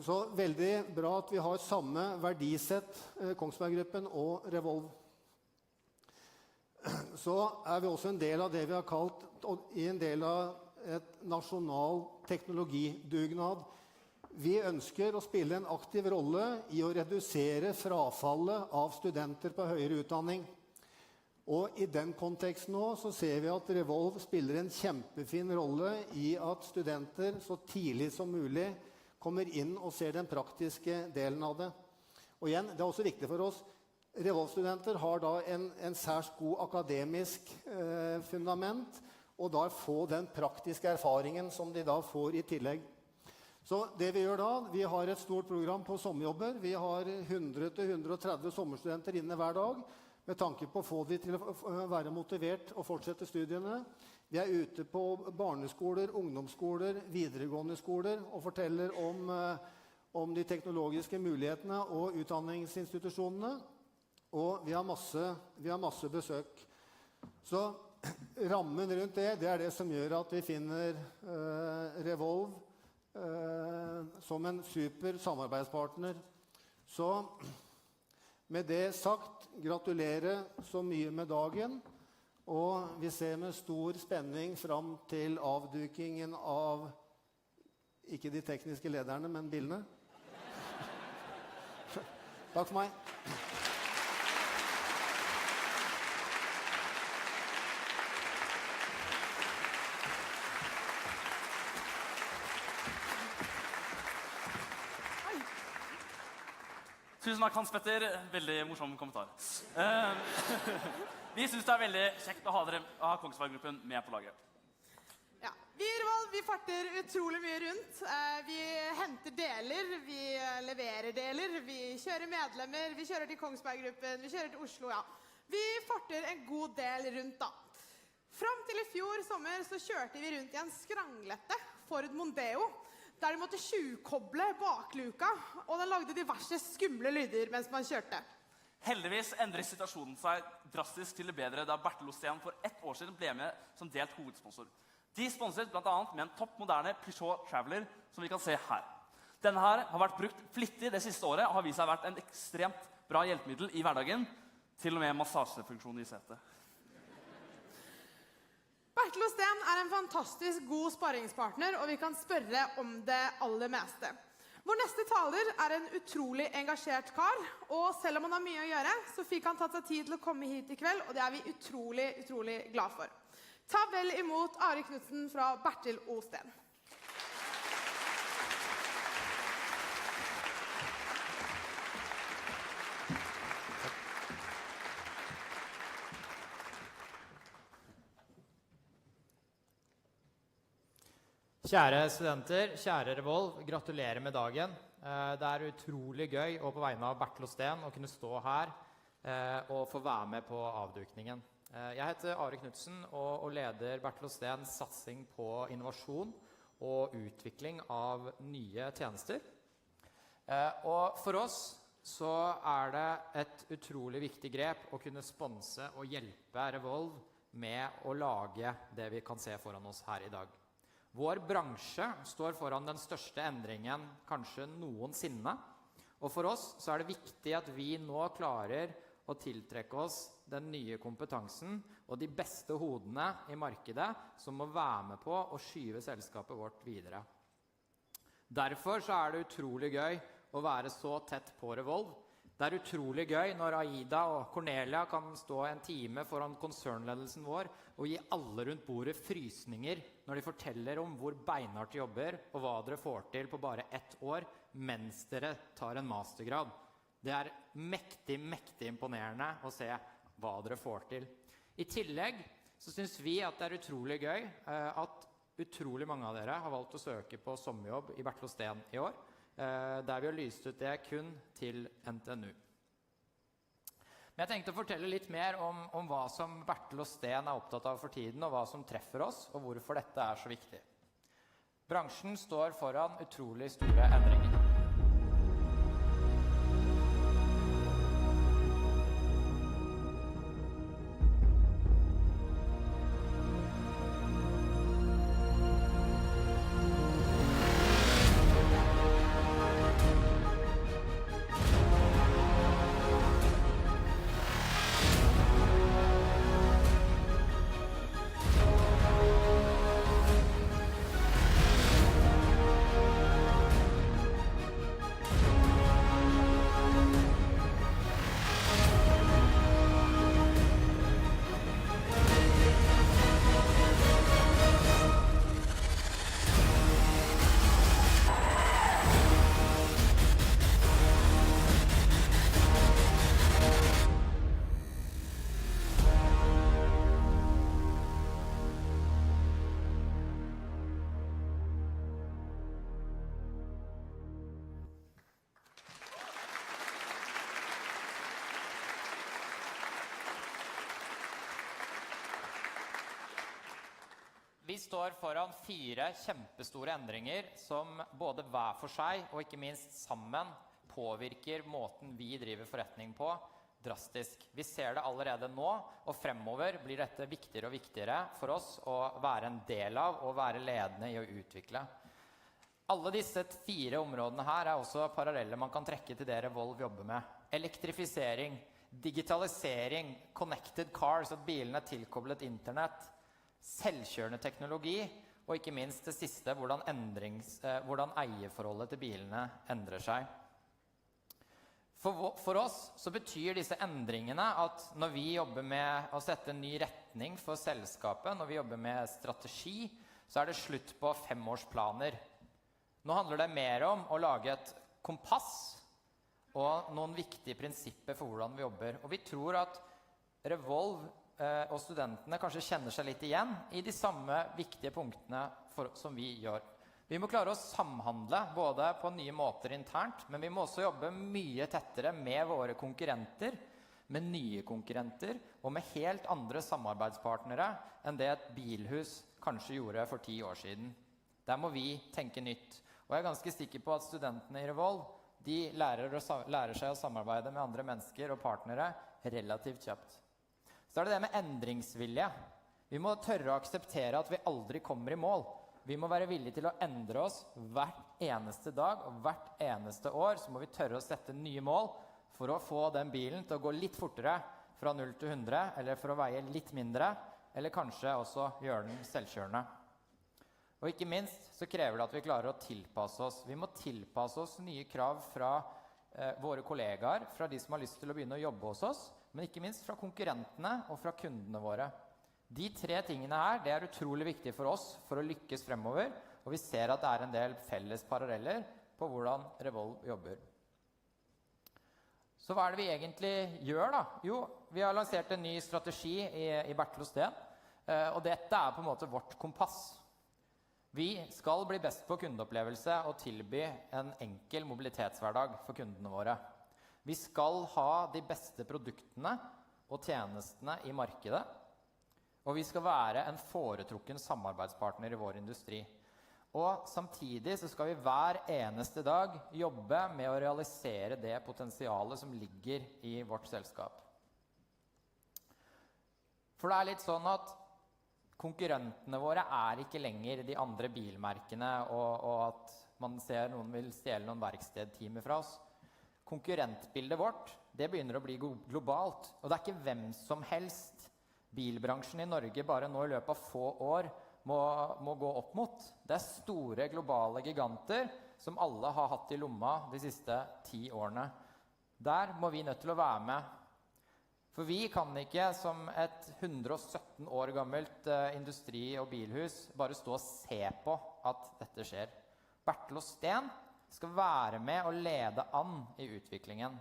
Så veldig bra at vi har samme verdisett, Kongsberg Gruppen og Revolve. Så vi også en del av det vi har kalt, en del av et nasjonal teknologidugnad. Vi ønsker å spille en aktiv rolle i å redusere frafallet av studenter på høyere utdanning. Og i den konteksten nå så ser vi at Revolve spiller en kjempefin rolle i at studenter så tidlig som mulig kommer inn og ser den praktiske delen av det. Og igjen, det også viktig for oss. Revolve-studenter har da en særs god akademisk fundament, og da få den praktiske erfaringen som de da får i tillegg. Så det vi gjør da, vi har et stort program på sommerjobber. Vi har 100-130 sommerstudenter inne hver dag, med tanke på å få de til å være motivert og fortsette studiene. Vi ute på barneskoler, ungdomsskoler, videregående skoler og forteller om de teknologiske mulighetene og utdanningsinstitusjonene. Og vi har masse besøk. Så rammen rundt det det som gjør at vi finner Revolve som en super samarbeidspartner. Så med det sagt, gratulerer så mye med dagen, og vi ser med stor spenning fram til avdukingen av, ikke de tekniske lederne, men bildene. Takk for meg. Tusen takk, Hans Petter. Veldig morsom kommentar. Vi synes det veldig kjekt å ha Kongsberg Gruppen med på laget. Ja, vi i Revolve, vi farter utrolig mye rundt. Vi henter deler, vi leverer deler, vi kjører medlemmer, vi kjører til Kongsberg Gruppen, vi kjører til Oslo, ja. Vi farter en god del rundt da. Fram til i fjor sommer så kjørte vi rundt i en skranglete Ford Mondeo, der de måtte tjuvkoble bakluka, og den lagde diverse skumle lyder mens man kjørte. Heldigvis endret situasjonen seg drastisk til det bedre da Bertel Osten for 1 år siden ble med som delt hovedsponsor. De sponset blant annet med en toppmoderne Peugeot Traveler, som vi kan se her. Denne her har vært brukt flittig det siste året og har vist seg vært en ekstremt bra hjelpemiddel i hverdagen, til og med massasjefunksjon i setet. Bertel Osten en fantastisk god sparringspartner, og vi kan spørre om det aller meste. Vår neste taler en utrolig engasjert kar, og selv om han har mye å gjøre, så fikk han tatt seg tid til å komme hit i kveld, og det vi utrolig, utrolig glad for. Ta vel imot Ari Knudsen fra Bertel Osten. Kjære studenter, kjære Revolv, gratulerer med dagen. Det utrolig gøy og på vegne av Bertel Osten å kunne stå her og få være med på avdukningen. Jeg heter Ari Knudsen og leder Bertel Ostens satsing på innovasjon og utvikling av nye tjenester. Og for oss så det et utrolig viktig grep å kunne sponse og hjelpe Revolv med å lage det vi kan se foran oss her i dag. Vår bransje står foran den største endringen kanskje noensinne, og for oss så det viktig at vi nå klarer å tiltrekke oss den nye kompetansen og de beste hodene i markedet som må være med på å skyve selskapet vårt videre. Derfor så det utrolig gøy å være så tett på Revolv. Det utrolig gøy når Aida og Cornelia kan stå en time foran konsernledelsen vår og gi alle rundt bordet frysninger når de forteller om hvor beinhardt de jobber og hva dere får til på bare 1 år mens dere tar en mastergrad. Det mektig, mektig imponerende å se hva dere får til. I tillegg så synes vi at det utrolig gøy at utrolig mange av dere har valgt å søke på sommerjobb i Bertel Osten i år, der vi har lyst ut det kun til NTNU. Men jeg tenkte å fortelle litt mer om hva som Bertel Osten opptatt av for tiden, og hva som treffer oss, og hvorfor dette så viktig. Bransjen står foran utrolig store endringer. Vi står foran 4 kjempestore endringer som både hver for seg og ikke minst sammen påvirker måten vi driver forretning på drastisk. Vi ser det allerede nå, og fremover blir dette viktigere og viktigere for oss å være en del av og være ledende i å utvikle. Alle disse 4 områdene her også paralleller man kan trekke til det Revolv jobber med. Elektrifisering, digitalisering, connected cars, at bilene tilkoblet internett, selvkjørende teknologi, og ikke minst det siste, hvordan eierforholdet til bilene endrer seg. For oss så betyr disse endringene at når vi jobber med å sette en ny retning for selskapet, når vi jobber med strategi, så det slutt på 5-årsplaner. Nå handler det mer om å lage et kompass og noen viktige prinsipper for hvordan vi jobber. Og vi tror at Revolv og studentene kanskje kjenner seg litt igjen i de samme viktige punktene som vi gjør. Vi må klare å samhandle både på nye måter internt, men vi må også jobbe mye tettere med våre konkurrenter med nye konkurrenter og med helt andre samarbeidspartnere enn det et bilhus kanskje gjorde for 10 år siden. Der må vi tenke nytt. Og jeg er ganske sikker på at studentene i Revolve, de lærer seg å samarbeide med andre mennesker og partnere relativt kjapt. Så er det med endringsvilje. Vi må tørre å akseptere at vi aldri kommer i mål. Vi må være villige til å endre oss hvert eneste dag og hvert eneste år. Så må vi tørre å sette nye mål for å få den bilen til å gå litt fortere fra 0 til 100, eller for å veie litt mindre, eller kanskje også gjøre den selvkjørende. Og ikke minst så krever det at vi klarer å tilpasse oss. Vi må tilpasse oss nye krav fra våre kollegaer, fra de som har lyst til å begynne å jobbe hos oss, men ikke minst fra konkurrentene og fra kundene våre. De 3 tingene her, det er utrolig viktig for oss for å lykkes fremover, og vi ser at det er en del felles paralleller på hvordan Revolve jobber. Så hva er det vi egentlig gjør da? Jo, vi har lansert en ny strategi i Bertel og Steen, og dette er på en måte vårt kompass. Vi skal bli best på kundeopplevelse og tilby en enkel mobilitetshverdag for kundene våre. Vi skal ha de beste produktene og tjenestene i markedet, og vi skal være en foretrukken samarbeidspartner i vår industri. Og samtidig så skal vi hver eneste dag jobbe med å realisere det potensialet som ligger i vårt selskap. For det er litt sånn at konkurrentene våre er ikke lenger de andre bilmerkene, og at man ser noen vil stjele noen verkstedtimer fra oss. Konkurrentbildet vårt, det begynner å bli globalt, og det er ikke hvem som helst bilbransjen i Norge bare nå i løpet av få år må gå opp mot. Det er store globale giganter som alle har hatt i lomma de siste 10 årene. Der må vi nødt til å være med. For vi kan ikke som et 117 år gammelt industri- og bilhus bare stå og se på at dette skjer. Bertel og Steen skal være med og lede an i utviklingen.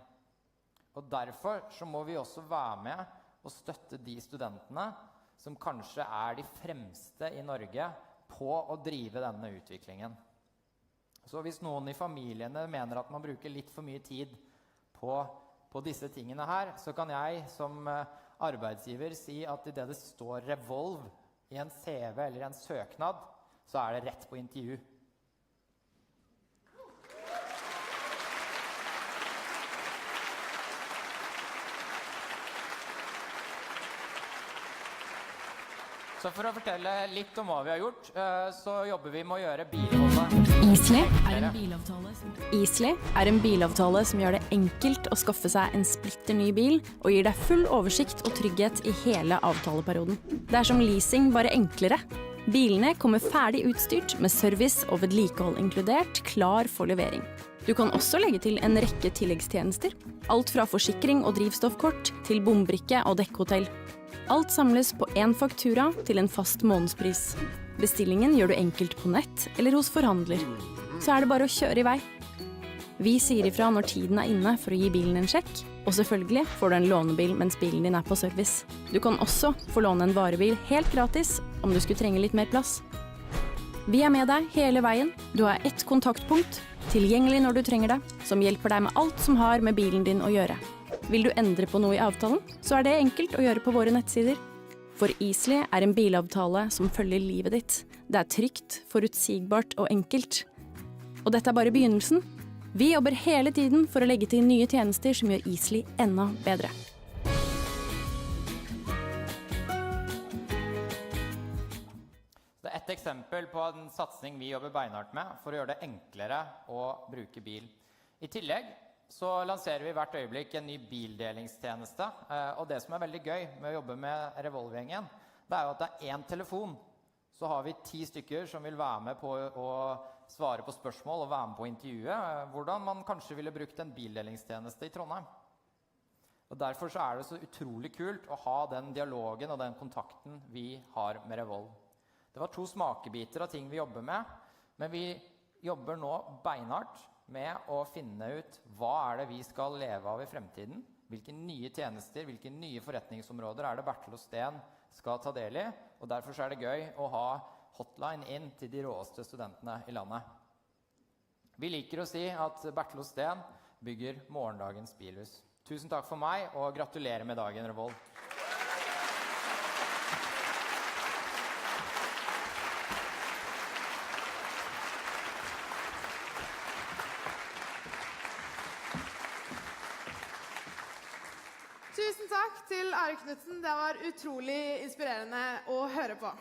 Og derfor så må vi også være med og støtte de studentene som kanskje er de fremste i Norge på å drive denne utviklingen. Så hvis noen i familiene mener at man bruker litt for mye tid på disse tingene her, så kan jeg som arbeidsgiver si at i det det står Revolve i en CV eller en søknad, så er det rett på intervju. Så for å fortelle litt om hva vi har gjort, så jobber vi med å gjøre bilholdet. Easly er en bilavtale som gjør det enkelt å skaffe seg en splitter ny bil, og gir deg full oversikt og trygghet i hele avtaleperioden. Det er som leasing, bare enklere. Bilene kommer ferdig utstyrt med service og vedlikehold inkludert, klar for levering. Du kan også legge til en rekke tilleggstjenester, alt fra forsikring og drivstoffkort til bombrikke og dekkhotell. Alt samles på en faktura til en fast månedspris. Bestillingen gjør du enkelt på nett eller hos forhandler. Så er det bare å kjøre i vei. Vi sier ifra når tiden er inne for å gi bilen en sjekk, og selvfølgelig får du en lånebil mens bilen din er på service. Du kan også få låne en varebil helt gratis om du skulle trenge litt mer plass. Vi er med deg hele veien. Du har ett kontaktpunkt, tilgjengelig når du trenger det, som hjelper deg med alt som har med bilen din å gjøre. Vil du endre på noe i avtalen, så er det enkelt å gjøre på våre nettsider. For Easly er en bilavtale som følger livet ditt. Det er trygt, forutsigbart og enkelt. Og dette er bare begynnelsen. Vi jobber hele tiden for å legge til nye tjenester som gjør Easly enda bedre. Det er et eksempel på en satsing vi jobber beinhardt med for å gjøre det enklere å bruke bil. I tillegg så lanserer vi hvert øyeblikk en ny bildelingstjeneste, og det som er veldig gøy med å jobbe med Revolve-gjengen, det er jo at det er en telefon. Så har vi 10 stykker som vil være med på å svare på spørsmål og være med på intervjuet, hvordan man kanskje ville brukt en bildelingstjeneste i Trondheim. Og derfor så er det så utrolig kult å ha den dialogen og den kontakten vi har med Revolve. Det var 2 smakebiter av ting vi jobber med, men vi jobber nå beinhardt med å finne ut hva er det vi skal leve av i fremtiden, hvilke nye tjenester, hvilke nye forretningsområder er det Bertel og Steen skal ta del i, og derfor så er det gøy å ha hotline inn til de råeste studentene i landet. Vi liker å si at Bertel og Steen bygger morgendagens bilhus. Tusen takk for meg, og gratulerer med dagen, Revolv. Tusen takk til Are Knudsen. Det var utrolig inspirerende å høre på.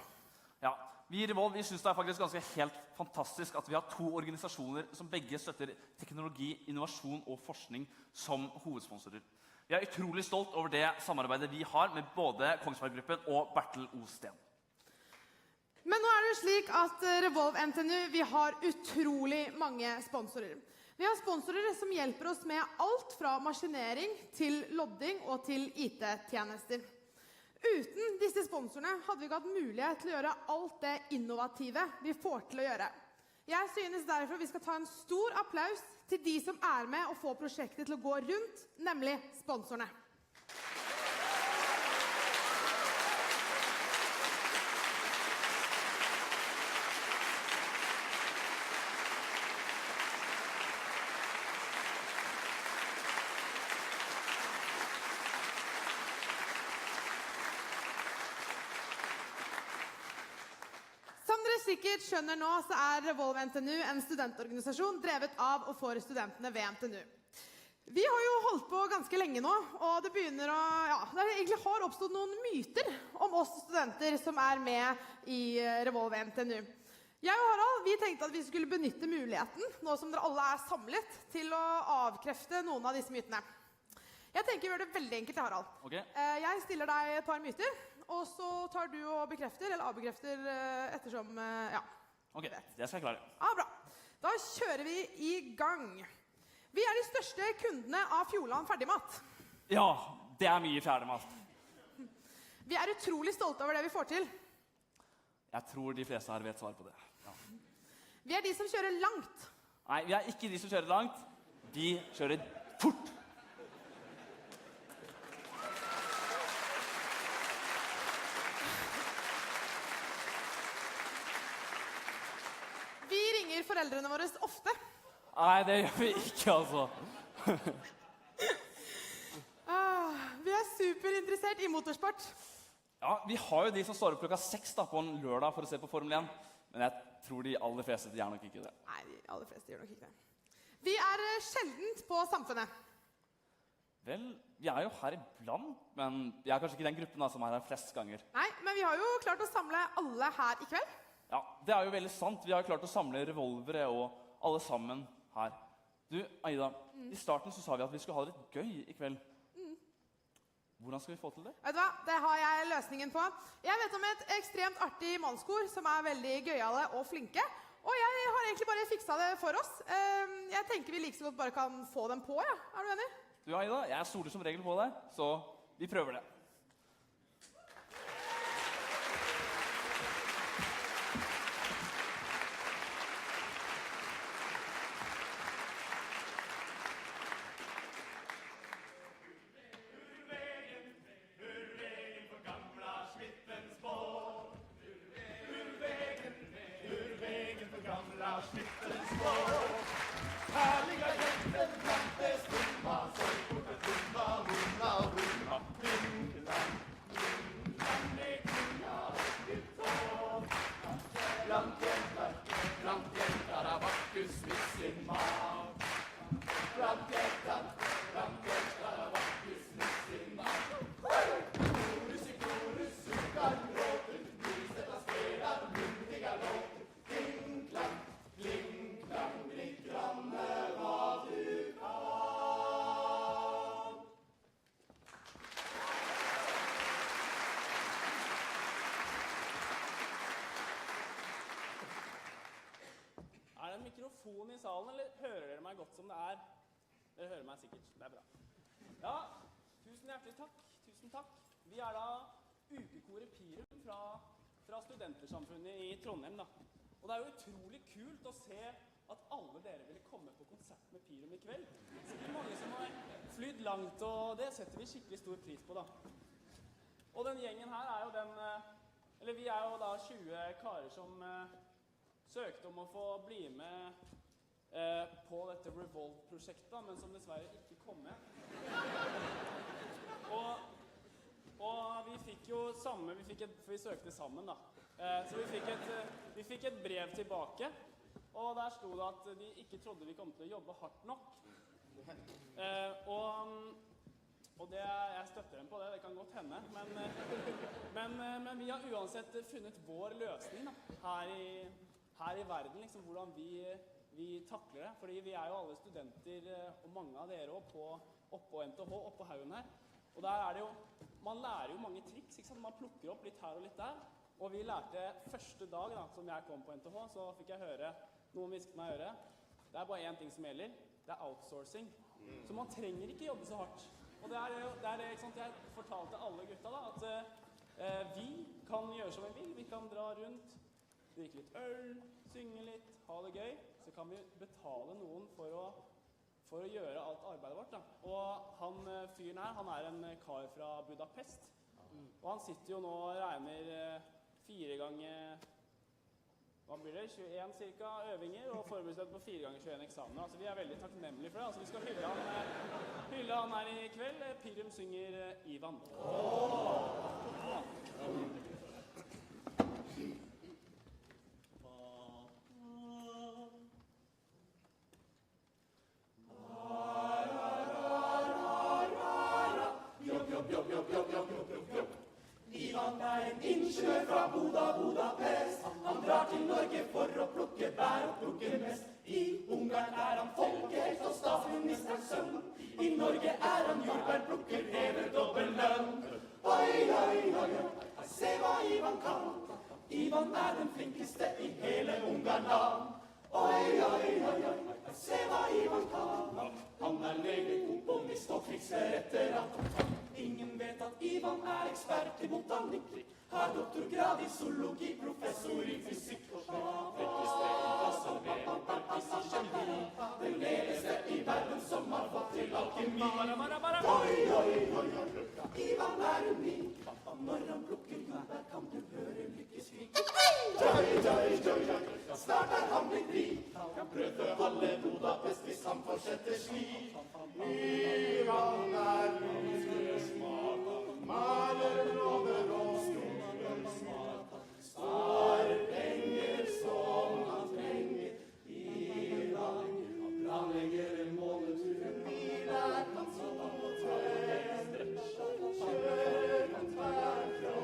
Ja, vi i Revolv synes det faktisk ganske helt fantastisk at vi har 2 organisasjoner som begge støtter teknologi, innovasjon og forskning som hovedsponsorer. Vi er utrolig stolt over det samarbeidet vi har med både Kongsberg-gruppen og Bertel O. Steen. Men nå er det jo slik at Revolv NTNU, vi har utrolig mange sponsorer. Vi har sponsorer som hjelper oss med alt fra maskinering til lodding og til IT-tjenester. Uten disse sponsorene hadde vi ikke hatt mulighet til å gjøre alt det innovative vi får til å gjøre. Jeg synes derfor vi skal ta en stor applaus til de som er med og får prosjektet til å gå rundt, nemlig sponsorene. Som dere sikkert skjønner nå, så er Revolv NTNU en studentorganisasjon drevet av og for studentene ved NTNU. Vi har jo holdt på ganske lenge nå, og det begynner å, det egentlig har oppstått noen myter om oss studenter som er med i Revolv NTNU. Jeg og Harald, vi tenkte at vi skulle benytte muligheten, nå som dere alle er samlet, til å avkrefte noen av disse mytene. Jeg tenker vi gjør det veldig enkelt, Harald. Ok. Jeg stiller deg et par myter, og så tar du og bekrefter, eller avbekrefter, ettersom, Ok, det skal jeg klare. Bra. Da kjører vi i gang. Vi er de største kundene av Fjordland Ferdigmat. Ja, det er mye ferdigmat. Vi er utrolig stolte over det vi får til. Jeg tror de fleste her vet svar på det. Ja. Vi er de som kjører langt. Nei, vi er ikke de som kjører langt. De kjører fort. Vi ringer foreldrene våre ofte. Nei, det gjør vi ikke, altså. Vi er superinteressert i motorsport. Ja, vi har jo de som står opp klokka 6 da, på en lørdag for å se på Formel 1. Men jeg tror de aller fleste gjør nok ikke det. Nei, de aller fleste gjør nok ikke det. Vi er sjeldent på Samfunnet. Vel, vi er jo her iblant, men vi er kanskje ikke den gruppen da, som er her flest ganger. Nei, men vi har jo klart å samle alle her i kveld. Ja, det er jo veldig sant. Vi har jo klart å samle revolvere og alle sammen her. Du, Aida, i starten så sa vi at vi skulle ha det litt gøy i kveld. Hvordan skal vi få til det? Vet du hva? Det har jeg løsningen på. Jeg vet om et ekstremt artig mannskor som er veldig gøyale og flinke. Og jeg har egentlig bare fiksa det for oss. Jeg tenker vi like så godt bare kan få dem på, ja. Er du enig? Du, Aida, jeg stoler som regel på deg, så vi prøver det. Mikrofon i salen, eller hører dere meg godt som det er? Dere hører meg sikkert, det er bra. Ja, tusen hjertelig takk, tusen takk. Vi er da ukekoret Pirum fra Studentersamfunnet i Trondheim da. Og det er jo utrolig kult å se at alle dere ville komme på konsert med Pirum i kveld. Sikkert mange som har flydd langt, og det setter vi skikkelig stor pris på da. Og den gjengen her er jo vi er jo da 20 karer som søkte om å få bli med på dette Revolve-prosjektet, men som dessverre ikke kom med. Og vi fikk jo samme, for vi søkte sammen da. Så vi fikk et brev tilbake, og der sto det at de ikke trodde vi kom til å jobbe hardt nok. Og det, jeg støtter dem på det, det kan godt hende, men vi har uansett funnet vår løsning da, her i verden, liksom, hvordan vi takler det. Fordi vi er jo alle studenter, og mange av dere også, oppå NTH, oppå haugen her. Og der er det jo, man lærer jo mange triks, ikke sant? Man plukker opp litt her og litt der. Og vi lærte første dag da, som jeg kom på NTH, så fikk jeg høre, noen visket meg i øret, det er bare en ting som gjelder, det er outsourcing. Så man trenger ikke jobbe så hardt. Og det er det, ikke sant, jeg fortalte alle gutta da, at vi kan gjøre som vi vil, vi kan dra rundt, drikke litt øl, synge litt, ha det gøy, så kan vi betale noen for å gjøre alt arbeidet vårt da. Og han fyren her, han er en kar fra Budapest, og han sitter jo nå og regner 4 ganger, hva blir det, 21 cirka øvinger, og forberedt på 4 ganger 21 eksamener. Altså vi er veldig takknemlige for det, altså vi skal hylle han her i kveld. Pirum synger Ivan. Ivan er en ingeniør fra Budapest. Han drar til Norge for å plukke bær og plukke mest. I Ungarn er han folkehelt og statsministerens sønn. I Norge er han jordbærplukker, hever dobbel lønn. Oi, oi, oi, oi, se hva Ivan kan. Ivan er den flinkeste i hele Ungarland. Oi, oi, oi, oi, se hva Ivan kan. Han er lege, komponist og krigsveteran. Ingen vet at Ivan er ekspert i botanikk. Har doktorgrad i zoologi, professor i fysikk. Registrert i klasseveverpartis i kjemi. Den ledeste i verden som har fått til alkemi. Oi, oi, oi, Ivan er unik. Når han plukker jordbær kan du høre lykkeskrik. Døy, døy, døy, døy, snart er han blitt rik. Kan prøve halve Budapest hvis han fortsetter slik. Ivan er lyssmak, maler over og skoler smak. Spar penger som han trenger. Ivan planlegger en månetur. Bil er han som han må ta. Kjør han tverrfra.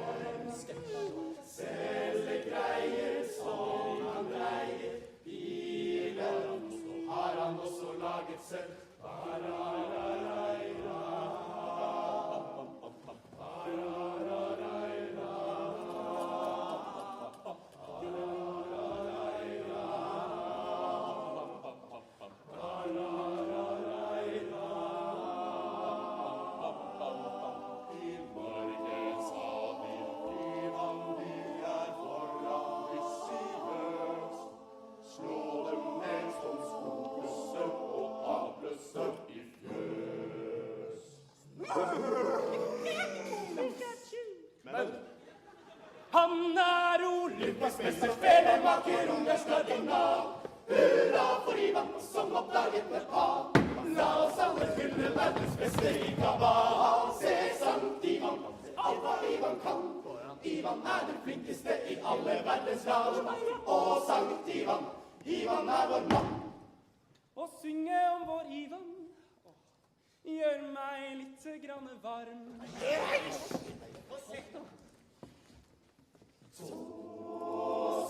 Selge greier som han greier. Bilen har han også laget selv. Han er Olympusmester, felemaker, ungarsk kardinal. Hurra for Ivan som oppdaget Nepal. La oss alle fylle verdens beste i kabal. Se Sankt Ivan, alt hva Ivan kan. Ivan er den flinkeste i alle verdens land. Og Sankt Ivan, Ivan er vår mann. Å synge om vår Ivan gjør meg litt grann varm. Så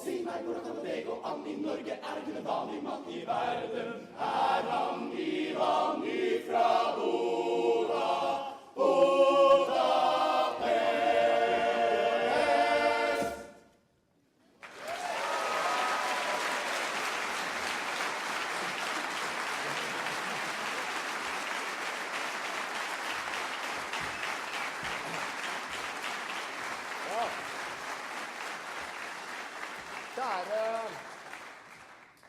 si meg, hvordan kan det gå an? I Norge er ikke en vanlig mann i verden. Er han Ivan ifra Budapest?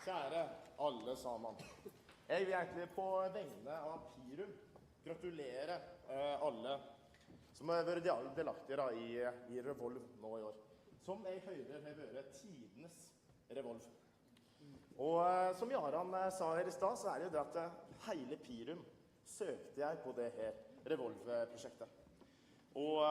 Kjære alle sammen. Jeg vil egentlig på vegne av Pirum gratulere alle som har vært delaktige i Revolve nå i år. Som jeg hører har vært tidenes Revolve. Og som Jaran sa her I sted, så det jo det at hele Pirum søkte jeg på det her Revolve-prosjektet. Og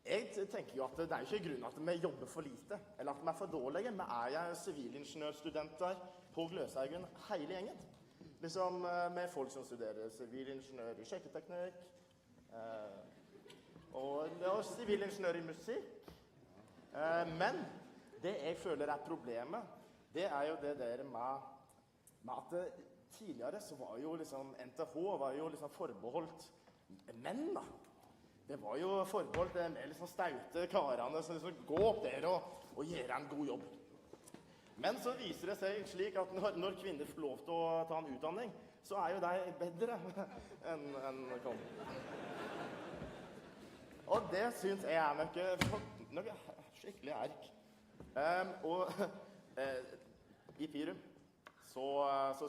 jeg tenker jo at det jo ikke grunn at vi jobber for lite, eller at vi for dårlige. Vi jo sivilingeniørstudenter på Gløshaugen hele gjengen. Liksom med folk som studerer sivilingeniør I skjekketeknikk, og sivilingeniør I musikk. Men det jeg føler problemet, det jo det der med at tidligere så var jo liksom NTH var jo liksom forbeholdt menn da. Det var jo forbeholdt med liksom staute karene som liksom gå opp der og gjøre en god jobb. Men så viser det seg slik at når kvinner får lov til å ta en utdanning, så jo de bedre enn kom. Og det synes jeg noe skikkelig erk. Og I Pirum så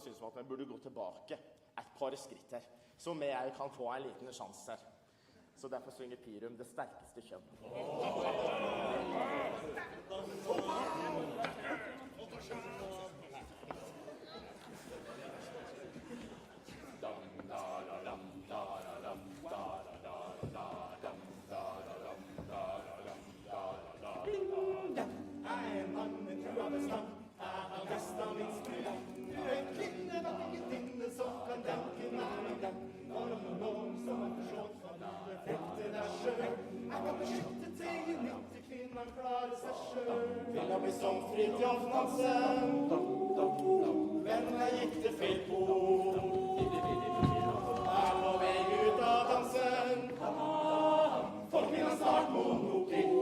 synes vi at vi burde gå tilbake et par skritt her, så vi kan få en liten sjanse her. Så derfor synger Pirum det sterkeste kjønn. Vil bli som Fridtjof Nansen, men gikk det feil på. På vei ut av dansen, folk vil ha snart monopol.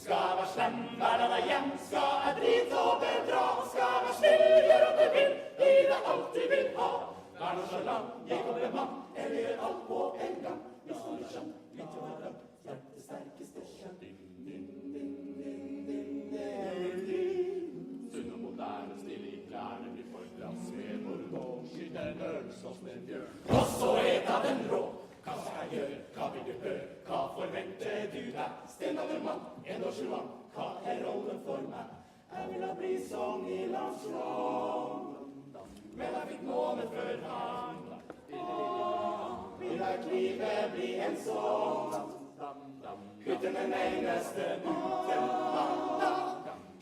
Skal være slem, hver dag hjem, skal drite og bedra. Skal være snill, gjør at du vil, I det alltid vil ha. Vær nonchalant, jeg kommer en mann, eller gjør alt på en gang. Hvis du skjønner, litt og drøm, hjertet sterkeste kjønn. Sunn og moderne, stille I klærne, blir for glass med bourbon, skyter en øl, slåss med en bjørn. Og så ta den rå, hva skal jeg gjøre, hva vil du høre, hva forventer du deg? Stenaldermann, 1-årsjuan, hva rollen for meg? Jeg vil bli sånn I landsråd, men jeg fikk måned før han. Vil livet bli en sånn, uten en eneste uten.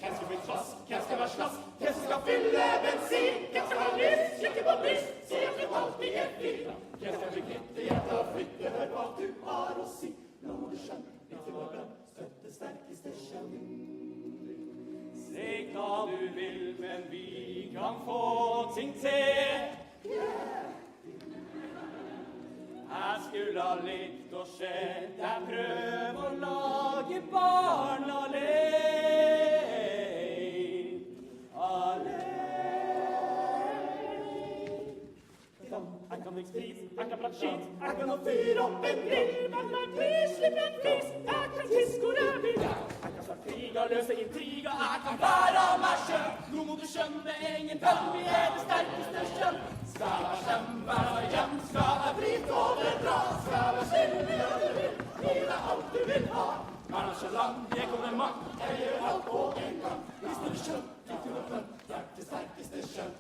Hvem skal bli klask, hvem skal være slask, hvem skal fylle bensin, hvem skal ha lys, kikke på brys, si at du alltid fri. Hvem skal bli kvitte hjertet og flytte, hør hva du har å si. Nå må du skjønne, litt I vår brann, støtte sterkeste kjønn. Se hva du vil, men vi kan få ting til. Jeg skulle ha likt å se deg prøve å lage barn alene. Jeg kan drikke sprit, jeg kan prate skit, jeg kan fyre opp en grill, men jeg blir slippe en flis, jeg kan fiske hvor jeg vil. Jeg kan starte krig og løse intriger, jeg kan være meg selv. Nå må du skjønne, ingen venn, vi det sterkeste kjønn. Skal jeg stemme, være hjem, skal jeg bryte over dra, skal jeg stille, gjør du vil, gi deg alt du vil ha. Vær nonchalant, jeg kommer mann, jeg gjør alt på en gang. Hvis du skjønner, litt under bønn, hjertet sterkeste kjønn.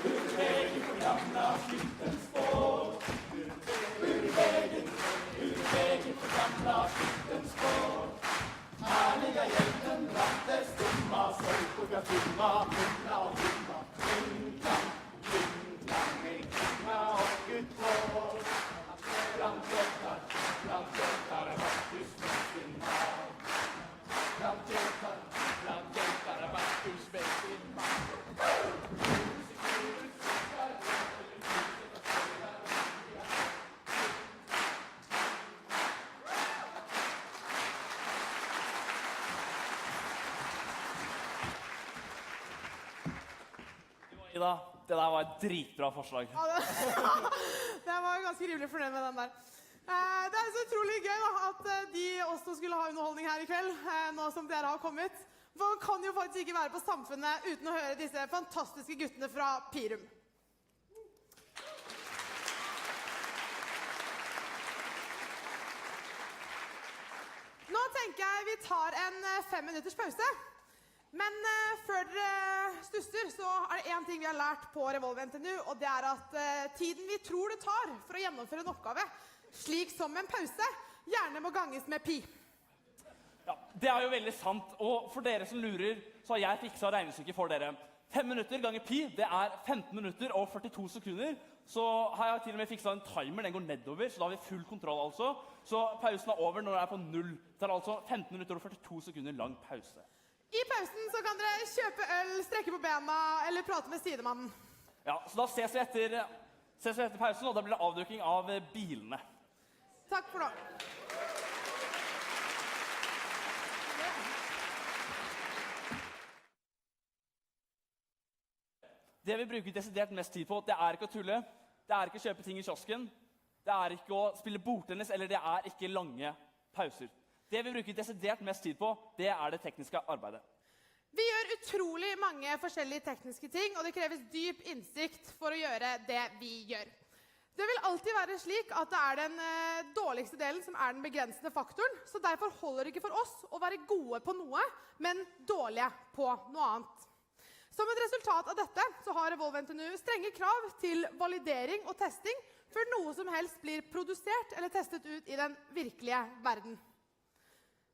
Urvegen på gamla skyttens spår. Urvegen på gamla skyttens spår. Härliga hjälten ratter stumma, solkoga tumma, munkla och tumma. Kling-klang, med klinga och utgår. Brandjottar, Baktus med sin man. Brandjottar, Baktus med sin man. Ida, det der var et dritbra forslag. Ja, det var ganske rimelig fornøyd med den der. Det så utrolig gøy da, at de også skulle ha underholdning her I kveld, nå som dere har kommet. Man kan jo faktisk ikke være på Samfunnet uten å høre disse fantastiske guttene fra Pirum. Nå tenker jeg vi tar en 5 minutters pause. Men før dere stusser, så er det en ting vi har lært på Revolve NTNU, og det er at tiden vi tror det tar for å gjennomføre en oppgave, slik som en pause, gjerne må ganges med pi. Ja, det er jo veldig sant, og for dere som lurer, så har jeg fikset regnestykket for dere. 5 minutter ganger pi, det er 15 minutter og 42 sekunder, så har jeg til og med fikset en timer, den går nedover, så da har vi full kontroll altså. Så pausen er over når det er på 0. Det er altså 15 minutter og 42 sekunder lang pause. I pausen så kan dere kjøpe øl, strekke på bena, eller prate med sidemannen. Ja, så da ses vi etter pausen, og da blir det avdukking av bilene. Takk for nå. Det vi bruker desidert mest tid på, det er ikke å tulle, det er ikke å kjøpe ting i kiosken, det er ikke å spille bordtennis, eller det er ikke lange pauser. Det vi bruker desidert mest tid på, det er det tekniske arbeidet. Vi gjør utrolig mange forskjellige tekniske ting, og det kreves dyp innsikt for å gjøre det vi gjør. Det vil alltid være slik at det er den dårligste delen som er den begrensende faktoren, så derfor holder det ikke for oss å være gode på noe, men dårlige på noe annet. Som et resultat av dette så har Revolve NTNU strenge krav til validering og testing før noe som helst blir produsert eller testet ut i den virkelige verden.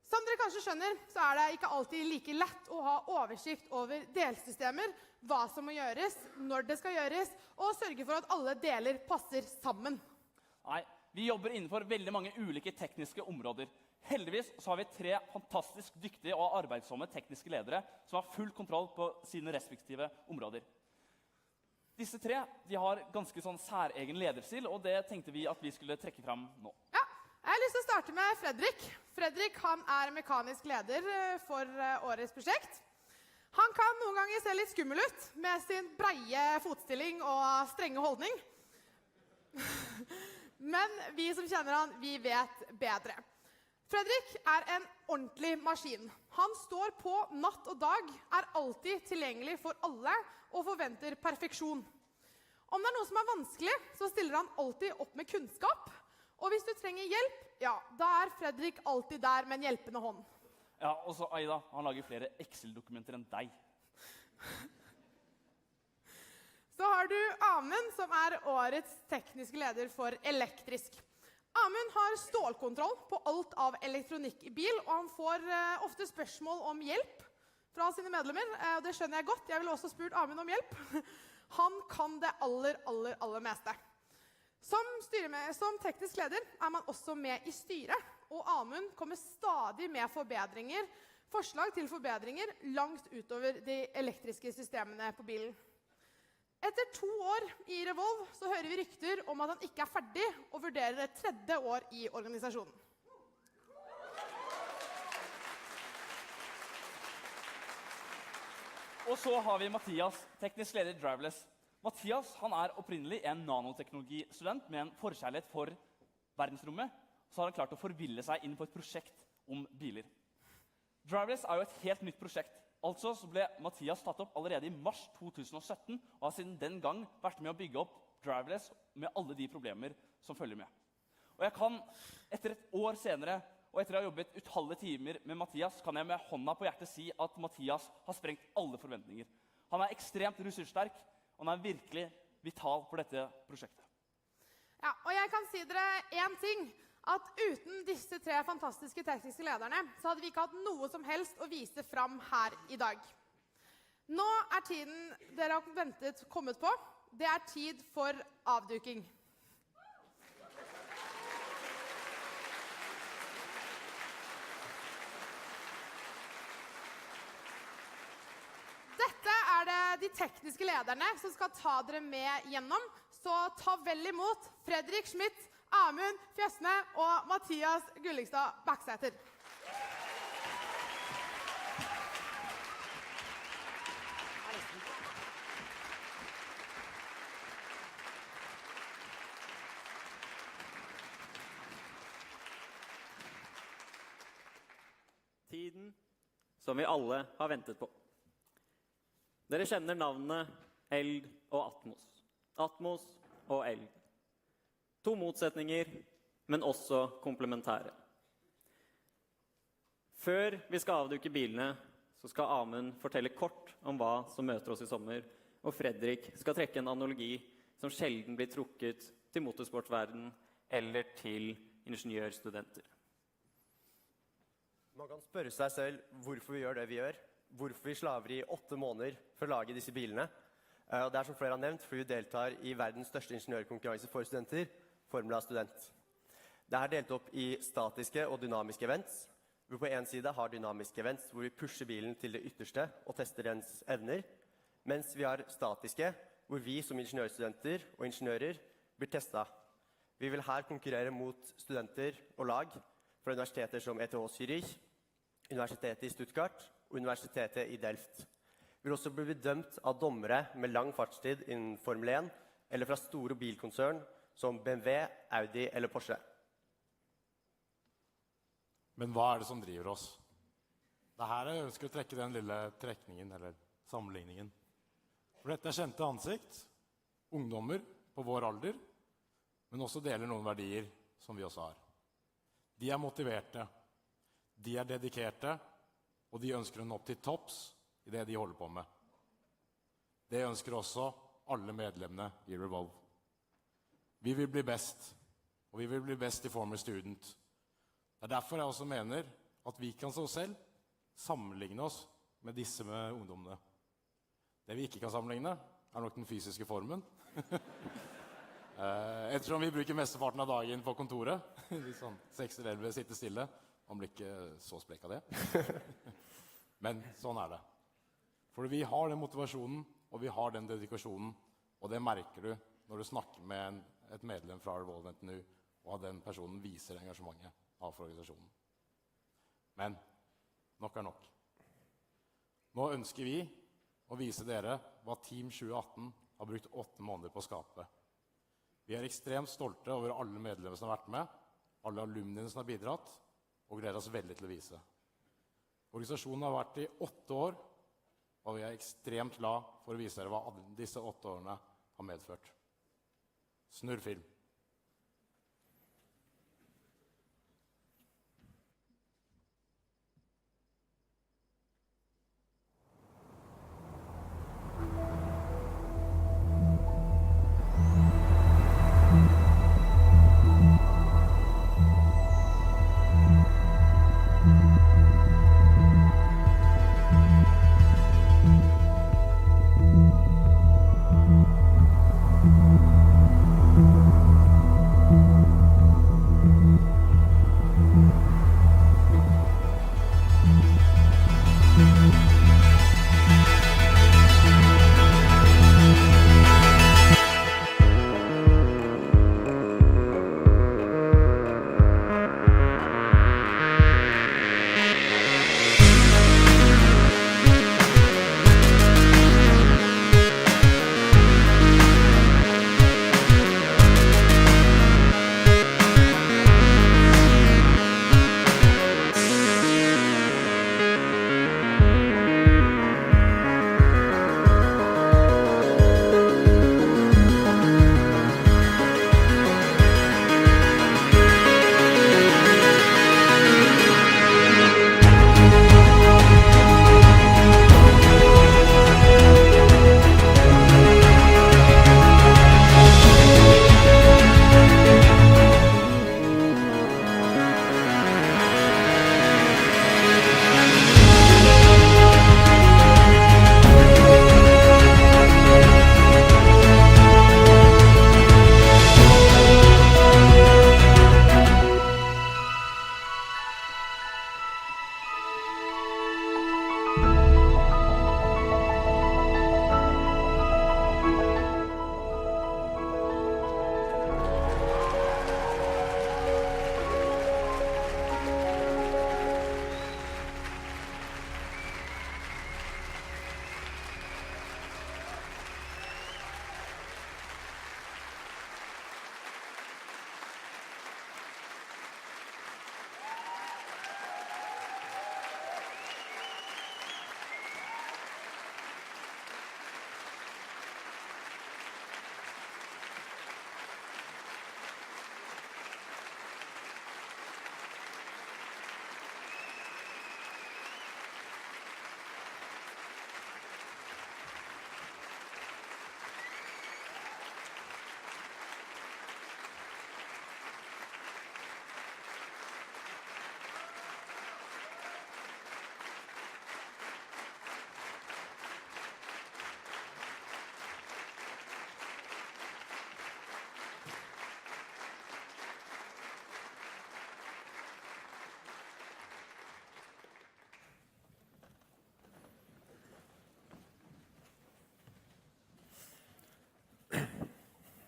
Som dere kanskje skjønner, så er det ikke alltid like lett å ha oversikt over delsystemer, hva som må gjøres, når det skal gjøres, og sørge for at alle deler passer sammen. Nei, vi jobber innenfor veldig mange ulike tekniske områder. Heldigvis så har vi 3 fantastisk dyktige og arbeidsomme tekniske ledere som har full kontroll på sine respektive områder. Disse 3 de har ganske sånn særegen lederstil, og det tenkte vi at vi skulle trekke fram nå. Ja. Jeg har lyst til å starte med Fredrik. Fredrik han er mekanisk leder for årets prosjekt. Han kan noen ganger se litt skummel ut med sin breie fotstilling og strenge holdning. Men vi som kjenner han, vi vet bedre. Fredrik er en ordentlig maskin. Han står på natt og dag, er alltid tilgjengelig for alle og forventer perfeksjon. Om det er noe som er vanskelig, så stiller han alltid opp med kunnskap. Og hvis du trenger hjelp, ja, da er Fredrik alltid der med en hjelpende hånd. Ja, og så Aida, han lager flere Excel-dokumenter enn deg. Så har du Amund, som er årets tekniske leder for elektrisk. Amund har stålkontroll på alt av elektronikk i bil, og han får ofte spørsmål om hjelp fra sine medlemmer. Og det skjønner jeg godt, jeg vil også spurt Amund om hjelp. Han kan det aller meste. Som teknisk leder er man også med i styret, og Amund kommer stadig med forslag til forbedringer langt utover de elektriske systemene på bilen. Etter 2 år i Revolve så hører vi rykter om at han ikke er ferdig og vurderer et 3. år i organisasjonen. Og så har vi Mathias, teknisk leder i Driverless. Mathias han er opprinnelig en nanoteknologistudent med en forkjærlighet for verdensrommet. Så har han klart å forville seg inn på et prosjekt om biler. Driverless er jo et helt nytt prosjekt. Altså så ble Mathias tatt opp allerede i mars 2017, og har siden den gang vært med å bygge opp Driverless med alle de problemer som følger med. Og jeg kan, etter et år senere, og etter å ha jobbet utallige timer med Mathias, kan jeg med hånda på hjertet si at Mathias har sprengt alle forventninger. Han er ekstremt ressurssterk, og han er virkelig vital for dette prosjektet. Ja, og jeg kan si dere en ting, at uten disse 3 fantastiske tekniske lederne, så hadde vi ikke hatt noe som helst å vise fram her i dag. Nå er tiden dere har ventet kommet på. Det er tid for avduking. Dette er det de tekniske lederne som skal ta dere med gjennom. Så ta vel imot Fredrik Schmidt, Amund Fjesne og Mathias Gullikstad Baksæter. Tiden som vi alle har ventet på. Dere kjenner navnene Eld og Atmos. Atmos og Eld. 2 motsetninger, men også komplementære. Før vi skal avduke bilene, så skal Amund fortelle kort om hva som møter oss i sommer, og Fredrik skal trekke en analogi som sjelden blir trukket til motorsportverden eller til ingeniørstudenter. Man kan spørre seg selv hvorfor vi gjør det vi gjør, hvorfor vi slaver i 8 måneder for å lage disse bilene. Og det som flere har nevnt, fordi vi deltar i verdens største ingeniørkonkurranse for studenter, Formula Student. Det er delt opp i statiske og dynamiske events. Vi på en side har dynamiske events hvor vi pusher bilen til det ytterste og tester dens evner, mens vi har statiske hvor vi som ingeniørstudenter og ingeniører blir testet. Vi vil her konkurrere mot studenter og lag fra universiteter som ETH Zürich, Universitetet i Stuttgart og Universitetet i Delft. Vi vil også bli bedømt av dommere med lang fartstid innen Formel 1 eller fra store bilkonsern som BMW, Audi eller Porsche. Men hva er det som driver oss? Det er her jeg ønsker å trekke den lille trekningen, eller sammenligningen. For dette er kjente ansikt, ungdommer på vår alder, men også deler noen verdier som vi også har. De er motiverte, de er dedikerte, og de ønsker å nå til topps i det de holder på med. Det ønsker også alle medlemmene i Revolve. Vi vil bli best, og vi vil bli best i Formel Student. Det er derfor jeg også mener at vi kan så selv sammenligne oss med disse med ungdommene. Det vi ikke kan sammenligne er nok den fysiske formen. Ettersom vi bruker mesteparten av dagen på kontoret, sånn 6-11 sitter stille, man blir ikke så sprek av det. Men sånn er det. For vi har den motivasjonen, og vi har den dedikasjonen, og det merker du når du snakker med et medlem fra Revolve NTNU, og at den personen viser engasjementet av organisasjonen. Men nok er nok. Nå ønsker vi å vise dere hva Team 2018 har brukt 8 måneder på å skape. Vi er ekstremt stolte over alle medlemmer som har vært med, alle alumniene som har bidratt, og gleder oss veldig til å vise. Organisasjonen har vært i 8 år, og vi er ekstremt glad for å vise dere hva disse 8 årene har medført. Snurr film.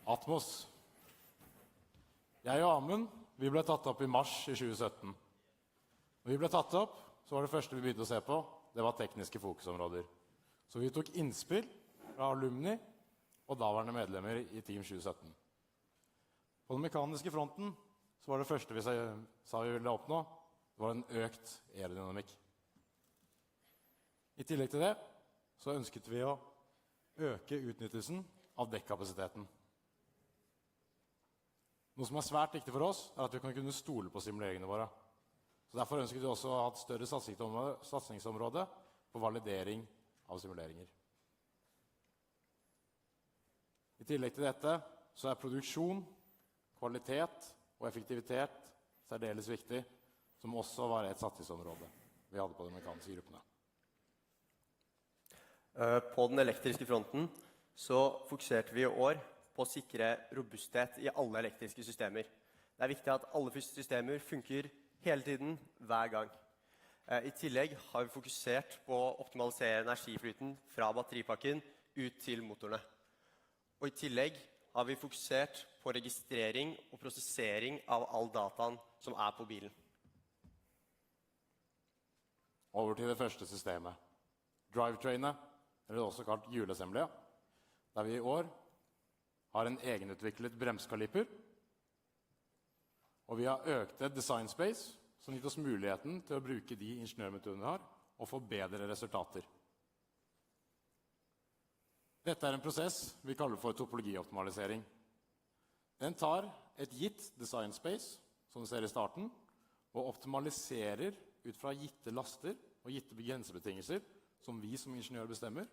Atmos. Jeg og Amund, vi ble tatt opp i mars i 2017. Når vi ble tatt opp, så var det første vi begynte å se på, det var tekniske fokusområder. Så vi tok innspill fra alumni og daværende medlemmer i Team 2017. På den mekaniske fronten så var det første vi sa vi ville oppnå, det var en økt aerodynamikk. I tillegg til det så ønsket vi å øke utnyttelsen av dekkapasiteten. Noe som er svært viktig for oss, er at vi kan kunne stole på simuleringene våre. Så derfor ønsket vi også å ha et større satsingsområde på validering av simuleringer. I tillegg til dette så er produksjon, kvalitet og effektivitet særdeles viktig, som også var et satsingsområde vi hadde på de mekaniske gruppene. På den elektriske fronten så fokuserte vi i år på å sikre robusthet i alle elektriske systemer. Det er viktig at alle systemer funker hele tiden, hver gang. I tillegg har vi fokusert på å optimalisere energiflyten fra batteripakken ut til motorene. Og i tillegg har vi fokusert på registrering og prosessering av all dataen som er på bilen. Over til det første systemet. Drivetrainet, eller også kalt hjuleassembly, der vi i år har en egenutviklet bremskaliper, og vi har økte design space, som gitt oss muligheten til å bruke de ingeniørmetodene vi har, og få bedre resultater. Dette er en prosess vi kaller for topologioptimalisering. Den tar et gitt design space, som du ser i starten, og optimaliserer ut fra gitte laster og gitte grensebetingelser, som vi som ingeniør bestemmer,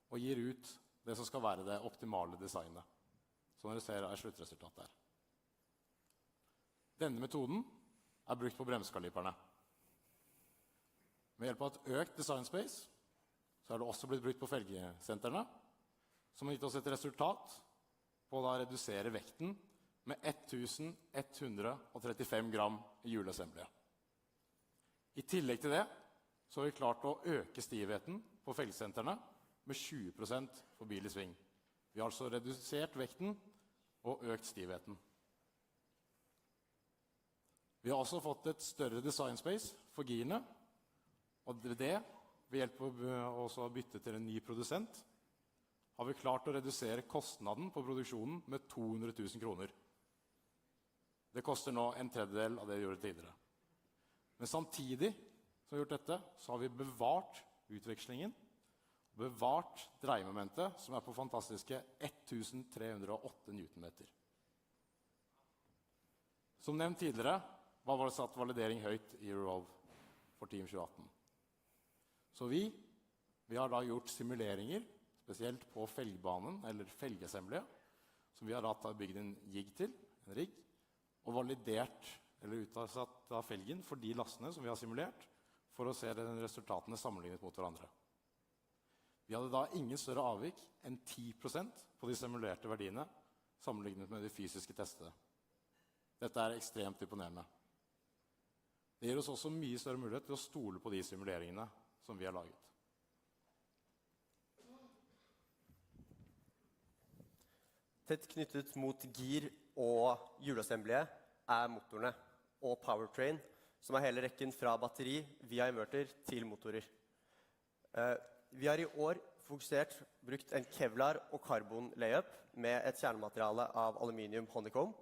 og gir ut det som skal være det optimale designet. Som dere ser er sluttresultatet her. Denne metoden er brukt på bremskaliperne. Med hjelp av et økt design space, så er det også blitt brukt på felgesentrene, som har gitt oss et resultat på å redusere vekten med 1135 gram i hjuleassembly. I tillegg til det, så har vi klart å øke stivheten på felgesentrene med 20% for bil i sving. Vi har altså redusert vekten og økt stivheten. Vi har også fått et større design space for girene, og det, ved hjelp av også å bytte til en ny produsent, har vi klart å redusere kostnaden på produksjonen med 200 000 kroner. Det koster nå en tredjedel av det vi gjorde tidligere. Men samtidig som vi har gjort dette, så har vi bevart utvekslingen, bevart dreiemomentet, som er på fantastiske 1308 newtonmeter. Som nevnt tidligere, var det satt validering høyt i Revolve for Team 2018. Så vi har da gjort simuleringer, spesielt på felgbanen, eller felgeassembly, som vi har da bygd en jig til, en rigg, og validert, eller utsatt av felgen for de lastene som vi har simulert, for å se resultatene sammenlignet mot hverandre. Vi hadde da ingen større avvik enn 10% på de simulerte verdiene, sammenlignet med de fysiske testene. Dette er ekstremt imponerende. Det gir oss også mye større mulighet til å stole på de simuleringene som vi har laget. Tett knyttet mot gir og hjuleassembly er motorene og powertrain, som er hele rekken fra batteri via inverter til motorer. Vi har i år brukt en Kevlar og karbon layup med et kjernemateriale av aluminium honeycomb.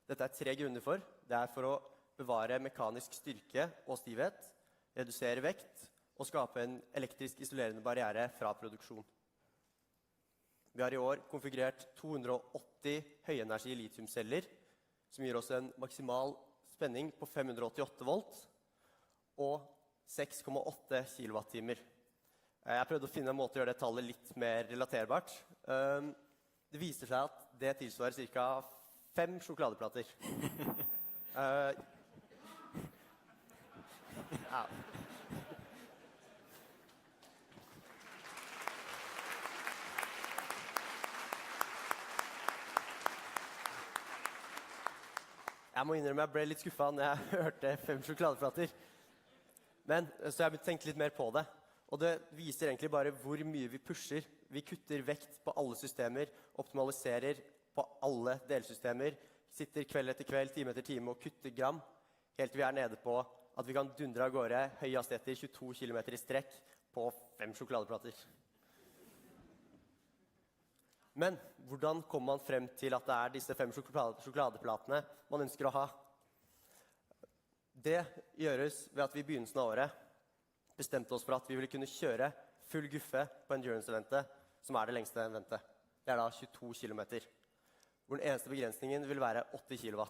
Dette er 3 grunner for. Det er for å bevare mekanisk styrke og stivhet, redusere vekt og skape en elektrisk isolerende barriere fra produksjon. Vi har i år konfigurert 280 høyenergi litiumceller, som gir oss en maksimal spenning på 588 volt og 6,8 kilowattimer. Jeg prøvde å finne en måte å gjøre det tallet litt mer relaterbart. Det viser seg at det tilsvarer ca. 5 sjokoladeplater. Ja. Jeg må innrømme jeg ble litt skuffet når jeg hørte 5 sjokoladeplater. Men så jeg tenkte litt mer på det. Og det viser egentlig bare hvor mye vi pusher. Vi kutter vekt på alle systemer, optimaliserer på alle delsystemer, sitter kveld etter kveld, time etter time og kutter gram, helt til vi nede på at vi kan dundre av gårde høye hastigheter 22 km i strekk på 5 sjokoladeplater. Men hvordan kommer man frem til at det disse 5 sjokoladeplatene man ønsker å ha? Det gjøres ved at vi i begynnelsen av året bestemte oss for at vi ville kunne kjøre full guffe på endurance-eventet, som det lengste eventet. Det da 22 km, hvor den eneste begrensningen vil være 80 kW.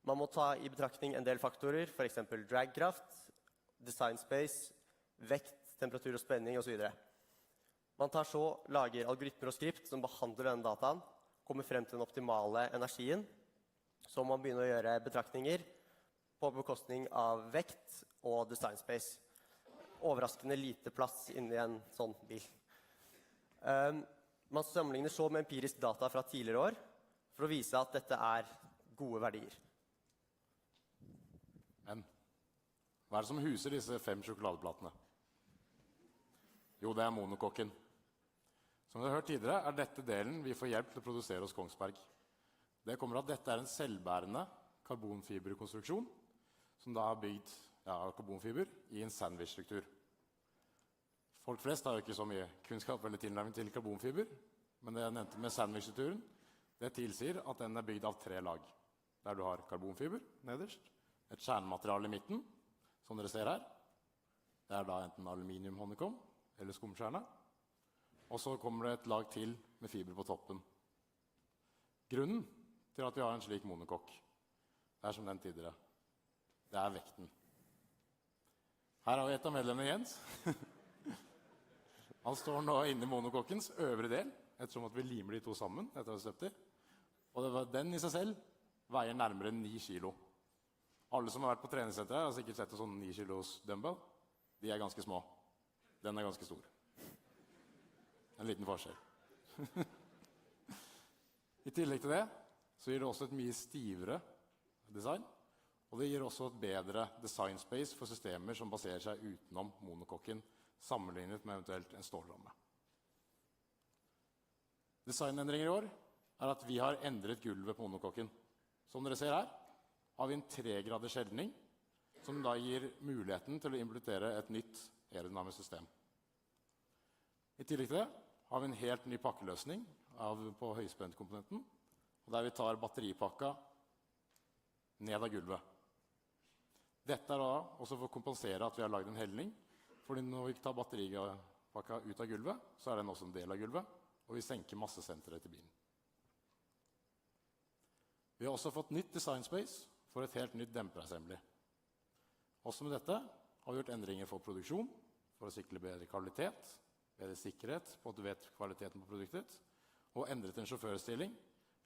Man må ta i betraktning en del faktorer, for eksempel dragkraft, design space, vekt, temperatur og spenning og så videre. Man lager algoritmer og skript som behandler denne dataen, kommer frem til den optimale energien, så man begynner å gjøre betraktninger på bekostning av vekt og design space. Overraskende lite plass inni en sånn bil. Man sammenligner så med empirisk data fra tidligere år for å vise at dette gode verdier. Men hva det som huser disse 5 sjokoladeplatene? Jo, det monokokken. Som dere har hørt tidligere, dette delen vi får hjelp til å produsere hos Kongsberg. Det kommer at dette en selvbærende karbonfiberkonstruksjon, som da bygd karbonfiber i en sandwich-struktur. Folk flest har jo ikke så mye kunnskap eller tilnærming til karbonfiber, men det jeg nevnte med sandwich-strukturen, det tilsier at den bygd av 3 lag. Der du har karbonfiber nederst, et kjernemateriale i midten, som dere ser her. Det da enten aluminium honeycomb eller skumkjerne. Og så kommer det et lag til med fiber på toppen. Grunnen til at vi har en slik monokokk, det som den tidligere. Det vekten. Her har vi et av medlemmene, Jens. Han står nå inne i monokokkens øvre del, ettersom at vi limer de to sammen etter å ha støpt de. Og den i seg selv veier nærmere 9 kilo. Alle som har vært på treningssenteret har sikkert sett en sånn 9 kilos dumbbell. De ganske små. Den ganske stor. En liten forskjell. I tillegg til det, så gir det også et mye stivere design, og det gir også et bedre design space for systemer som baserer seg utenom monokokken, sammenlignet med eventuelt en stålramme. Designendringer i år at vi har endret gulvet på monokokken. Som dere ser her, har vi en 3-graders skjelning, som da gir muligheten til å implementere et nytt aerodynamisk system. I tillegg til det har vi en helt ny pakkeløsning på høyspentkomponenten, og der vi tar batteripakka ned av gulvet. Dette da også for å kompensere at vi har laget en helning, fordi når vi tar batteripakka ut av gulvet, så den også en del av gulvet, og vi senker massesenteret til bilen. Vi har også fått nytt design space for et helt nytt demperassembly. Også med dette har vi gjort endringer for produksjon, for å sikre bedre kvalitet, bedre sikkerhet på at du vet kvaliteten på produktet, og endret en sjåførstilling,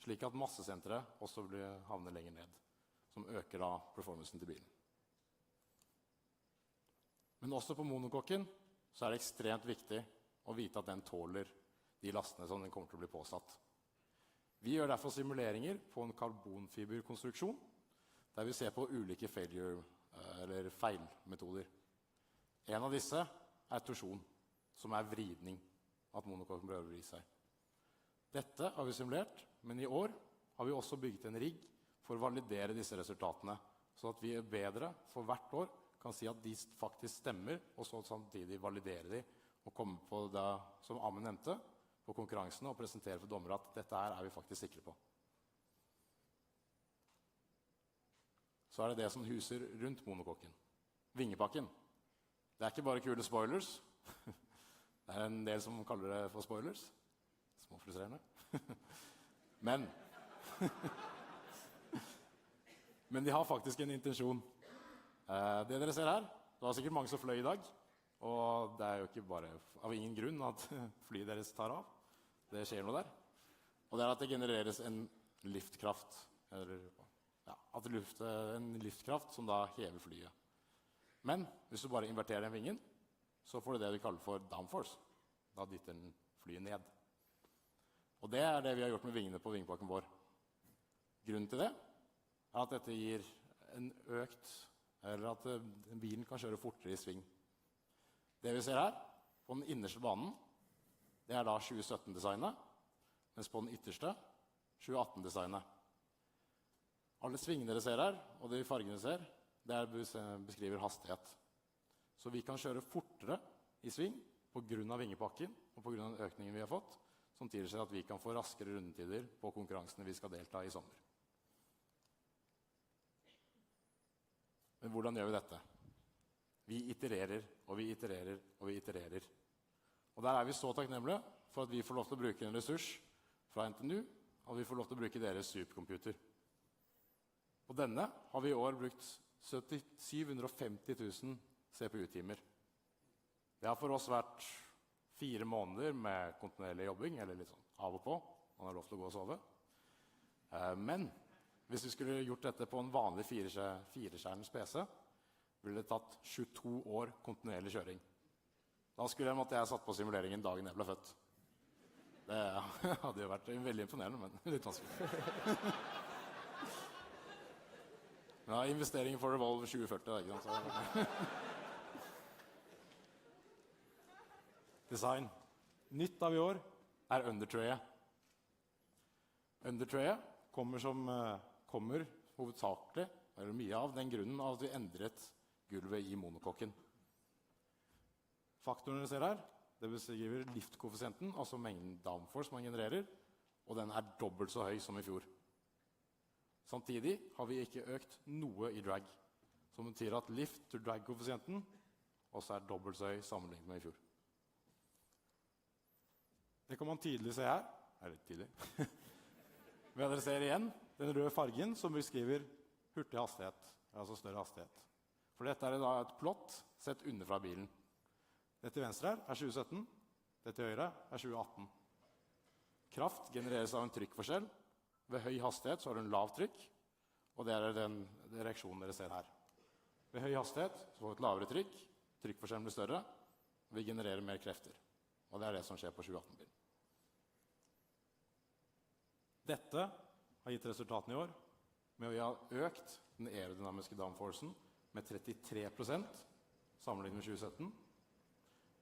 slik at massesenteret også havner lenger ned, som øker da performancen til bilen. Men også på monokokken så det ekstremt viktig å vite at den tåler de lastene som den kommer til å bli påsatt. Vi gjør derfor simuleringer på en karbonfiberkonstruksjon, der vi ser på ulike eller feilmetoder. En av disse torsjon, som vridning, at monokokken prøver å vri seg. Dette har vi simulert, men i år har vi også bygget en rigg for å validere disse resultatene, så at vi bedre for hvert år kan si at de faktisk stemmer, og så samtidig validere de, og komme på det, som Amund nevnte, på konkurransene, og presentere for dommere at dette her vi faktisk sikre på. Så det det som huser rundt monokokken. Vingepakken. Det ikke bare kule spoilers. Det en del som kaller det for spoilers. Småfrustrerende. Men de har faktisk en intensjon. Det dere ser her, det var sikkert mange som fløy i dag, og det jo ikke bare av ingen grunn at flyet deres tar av. Det skjer noe der. Og det at det genereres en liftkraft, eller at det lufter en liftkraft som da hever flyet. Men hvis du bare inverterer den vingen, så får du det vi kaller for downforce. Da dytter den flyet ned. Og det det vi har gjort med vingene på vingepakken vår. Grunnen til det at dette gir en økt, eller at bilen kan kjøre fortere i sving. Det vi ser her, på den innerste banen, det da 2017-designet, mens på den ytterste 2018-designet. Alle svingene dere ser her, og de fargene dere ser, det beskriver hastighet. Så vi kan kjøre fortere i sving på grunn av vingepakken og på grunn av den økningen vi har fått, som tilsier at vi kan få raskere rundetider på konkurransene vi skal delta i sommer. Men hvordan gjør vi dette? Vi itererer, og vi itererer, og vi itererer. Og der er vi så takknemlige for at vi får lov til å bruke en ressurs fra NTNU, og vi får lov til å bruke deres supercomputer. På denne har vi i år brukt 750 000 CPU-timer. Det har for oss vært 4 måneder med kontinuerlig jobbing, eller litt sånn av og på. Man har lov til å gå og sove. Men hvis vi skulle gjort dette på en vanlig 4-skjerms PC, ville det tatt 22 år kontinuerlig kjøring. Da måtte jeg satt på simuleringen dagen jeg ble født. Det hadde jo vært veldig imponerende, men litt vanskelig. Ja, investering for Revolve 2040, ikke sant? Design. Nytt av i år er undertrayet. Undertrayet kommer hovedsakelig, eller mye av, den grunnen av at vi endret gulvet i monokokken. Faktoren dere ser her, det beskriver liftkoeffisienten, altså mengden downforce man genererer, og den er dobbelt så høy som i fjor. Samtidig har vi ikke økt noe i drag, som betyr at lift-to-drag-koeffisienten også er dobbelt så høy sammenlignet med i fjor. Det kan man tydelig se her, litt tydelig, ved at dere ser igjen den røde fargen som beskriver hurtig hastighet, altså større hastighet. For dette er da et plott sett underfra bilen. Det til venstre her er 2017, det til høyre er 2018. Kraft genereres av en trykkforskjell. Ved høy hastighet så har du en lav trykk, og det er den reaksjonen dere ser her. Ved høy hastighet så får vi et lavere trykk, trykkforskjellen blir større, og vi genererer mer krefter. Og det er det som skjer på 2018-bilen. Dette har gitt resultatene i år, med å vi har økt den aerodynamiske downforcen med 33% sammenlignet med 2017.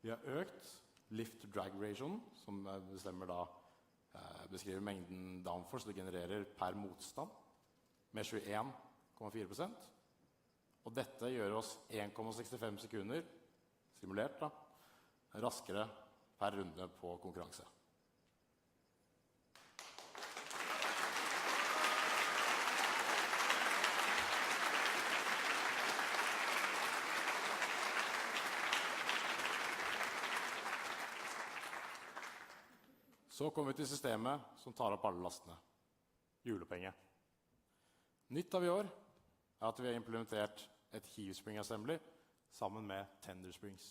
Vi har økt lift-to-drag-ratioen, som beskriver mengden downforce det genererer per motstand, med 21,4%. Og dette gjør oss 1,65 sekunder, simulert da, raskere per runde på konkurranse. Så kommer vi til systemet som tar opp alle lastene. Hjulepenge. Nytt av i år er at vi har implementert et heave spring assembly sammen med tender springs.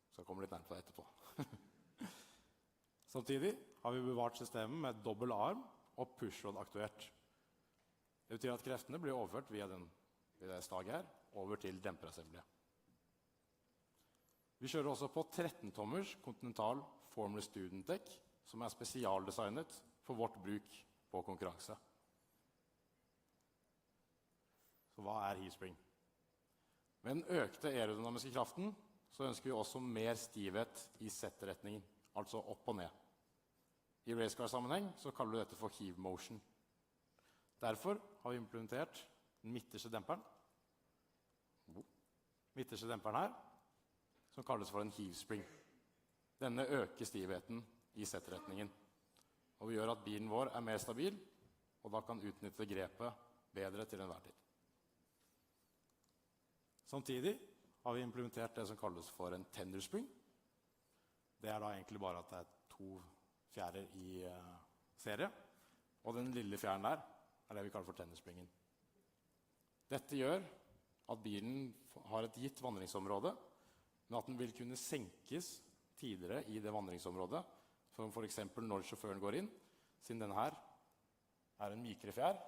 Så jeg kommer litt nærmere på det etterpå. Samtidig har vi bevart systemet med dobbel arm og pushrod aktuert. Det betyr at kreftene blir overført via det staget her over til demperassembly. Vi kjører også på 13-tommers Continental Formless Student Deck, som er spesialdesignet for vårt bruk på konkurranse. Så hva er heave spring? Med den økte aerodynamiske kraften så ønsker vi også mer stivhet i Z-retningen, altså opp og ned. I racecar-sammenheng så kaller vi dette for heave motion. Derfor har vi implementert den midterste demperen. Midterste demperen her, som kalles for en heave spring. Denne øker stivheten i Z-retningen. Og vi gjør at bilen vår er mer stabil, og da kan utnytte grepet bedre til enhver tid. Samtidig har vi implementert det som kalles for en tender spring. Det er da egentlig bare at det er 2 fjærer i serie, og den lille fjæren der er det vi kaller for tenderspringen. Dette gjør at bilen har et gitt vandringsområde, men at den vil kunne senkes tidligere i det vandringsområdet, som for eksempel når sjåføren går inn, siden denne her er en mykere fjær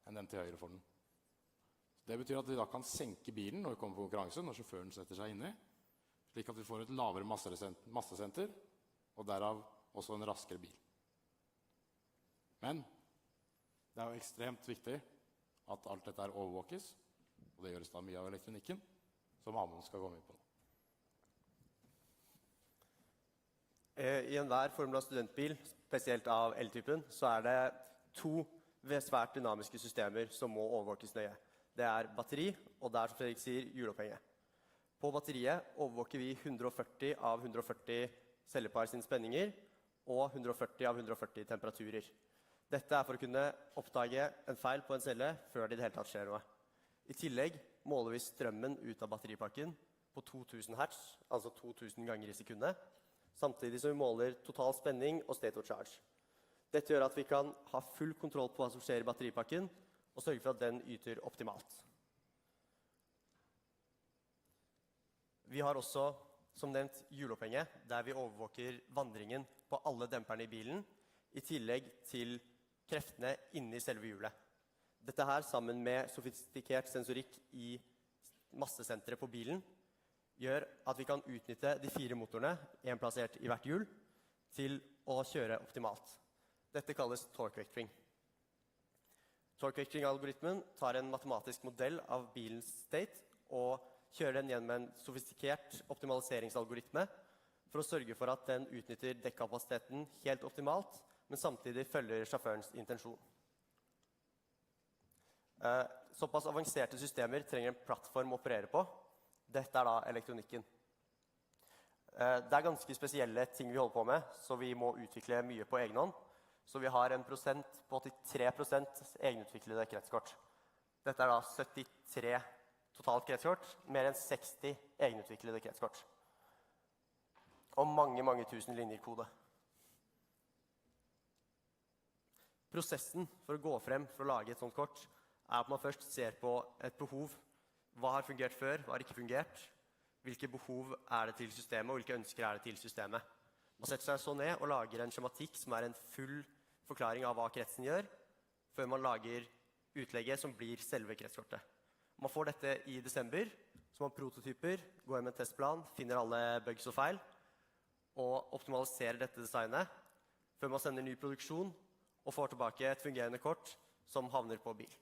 enn den til høyre for den. Det betyr at vi da kan senke bilen når vi kommer på konkurranse, når sjåføren setter seg inne, slik at vi får et lavere massesenter, og derav også en raskere bil. Men det er jo ekstremt viktig at alt dette er overvåkes, og det gjøres da mye av elektronikken, som Amund skal gå med på nå. I enhver Formel studentbil, spesielt av L-typen, så er det to svært dynamiske systemer som må overvåkes nøye. Det er batteri, og det er, som Fredrik sier, hjulopphenge. På batteriet overvåker vi 140 av 140 cellepar sine spenninger, og 140 av 140 temperaturer. Dette er for å kunne oppdage en feil på en celle før det i det hele tatt skjer noe. I tillegg måler vi strømmen ut av batteripakken på 2000 Hz, altså 2000 ganger i sekundet, samtidig som vi måler total spenning og state of charge. Dette gjør at vi kan ha full kontroll på hva som skjer i batteripakken, og sørge for at den yter optimalt. Vi har også, som nevnt, hjulopphenge, der vi overvåker vandringen på alle demperne i bilen, i tillegg til kreftene inne i selve hjulet. Dette her, sammen med sofistikert sensorikk i massesenteret på bilen, gjør at vi kan utnytte de 4 motorene, en plassert i hvert hjul, til å kjøre optimalt. Dette kalles torque vectoring. Torque vectoring-algoritmen tar en matematisk modell av bilens state og kjører den gjennom en sofistikert optimaliseringsalgoritme for å sørge for at den utnytter dekkapasiteten helt optimalt, men samtidig følger sjåførens intensjon. Såpass avanserte systemer trenger en plattform å operere på. Dette er da elektronikken. Det er ganske spesielle ting vi holder på med, så vi må utvikle mye på egen hånd. Så vi har en prosent på 83% egenutviklede kretskort. Dette er da 73 totalt kretskort, mer enn 60 egenutviklede kretskort. Og mange, mange tusen linjer kode. Prosessen for å gå frem for å lage et sånt kort er at man først ser på et behov. Hva har fungert før, hva har ikke fungert? Hvilke behov er det til systemet, og hvilke ønsker er det til systemet? Man setter seg så ned og lager en skjematikk som er en full forklaring av hva kretsen gjør, før man lager utlegget som blir selve kretskortet. Man får dette i desember, så man prototyper, går med en testplan, finner alle bugs og feil, og optimaliserer dette designet, før man sender ny produksjon, og får tilbake et fungerende kort som havner på bil.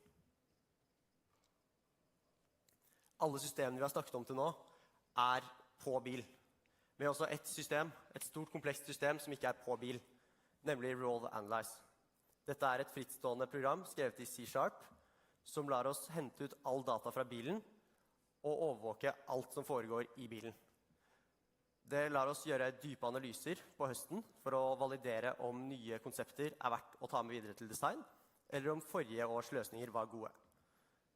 Alle systemene vi har snakket om til nå, er på bil. Vi har også et system, et stort komplekst system som ikke er på bil, nemlig Revolve Analyze. Dette er et frittstående program skrevet i C#, som lar oss hente ut all data fra bilen og overvåke alt som foregår i bilen. Det lar oss gjøre dype analyser på høsten for å validere om nye konsepter er verdt å ta med videre til design, eller om forrige års løsninger var gode.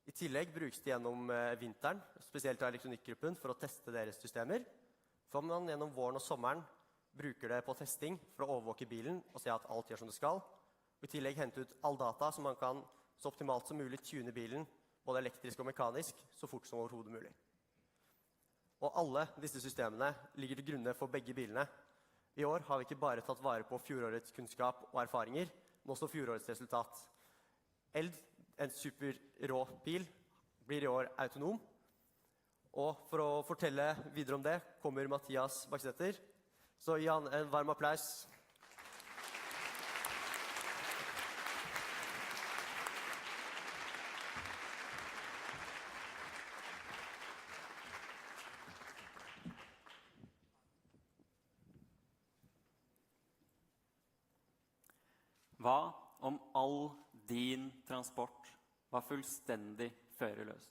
I tillegg brukes det gjennom vinteren, spesielt av elektronikkgruppen, for å teste deres systemer. For man gjennom våren og sommeren bruker det på testing for å overvåke bilen og se at alt gjør som det skal. Og i tillegg hente ut all data så man kan så optimalt som mulig tune bilen, både elektrisk og mekanisk, så fort som overhodet mulig. Og alle disse systemene ligger til grunne for begge bilene. I år har vi ikke bare tatt vare på fjorårets kunnskap og erfaringer, men også fjorårets resultat. Eld, en superrå bil, blir i år autonom. Og for å fortelle videre om det kommer Mathias Baksetter. Så gi han en varm applaus. Hva om all din transport var fullstendig førerløs?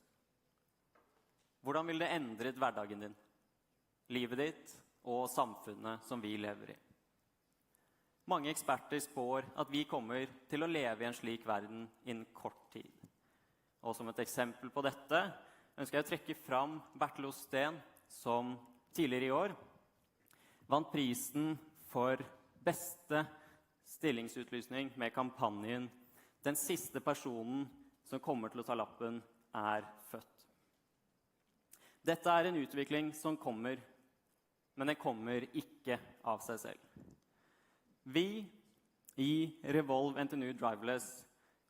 Hvordan vil det endret hverdagen din, livet ditt og samfunnet som vi lever i? Mange eksperter spår at vi kommer til å leve i en slik verden innen kort tid. Og som et eksempel på dette ønsker jeg å trekke fram Bertil Osten, som tidligere i år vant prisen for beste stillingsutlysning med kampanjen «Den siste personen som kommer til å ta lappen er født». Dette er en utvikling som kommer, men den kommer ikke av seg selv. Vi i Revolve NTNU Driverless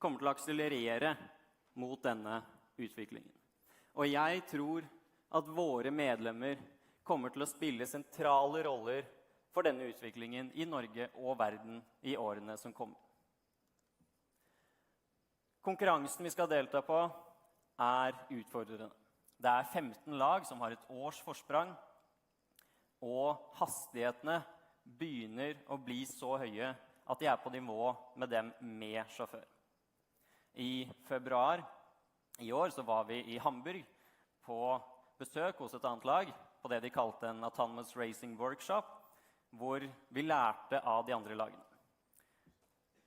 kommer til å akselerere mot denne utviklingen. Og jeg tror at våre medlemmer kommer til å spille sentrale roller for denne utviklingen i Norge og verden i årene som kommer. Konkurransen vi skal delta på er utfordrende. Det er 15 lag som har et års forsprang, og hastighetene begynner å bli så høye at de på nivå med dem med sjåfør. I februar i år så var vi i Hamburg på besøk hos et annet lag, på det de kalte en Autonomous Racing Workshop, hvor vi lærte av de andre lagene.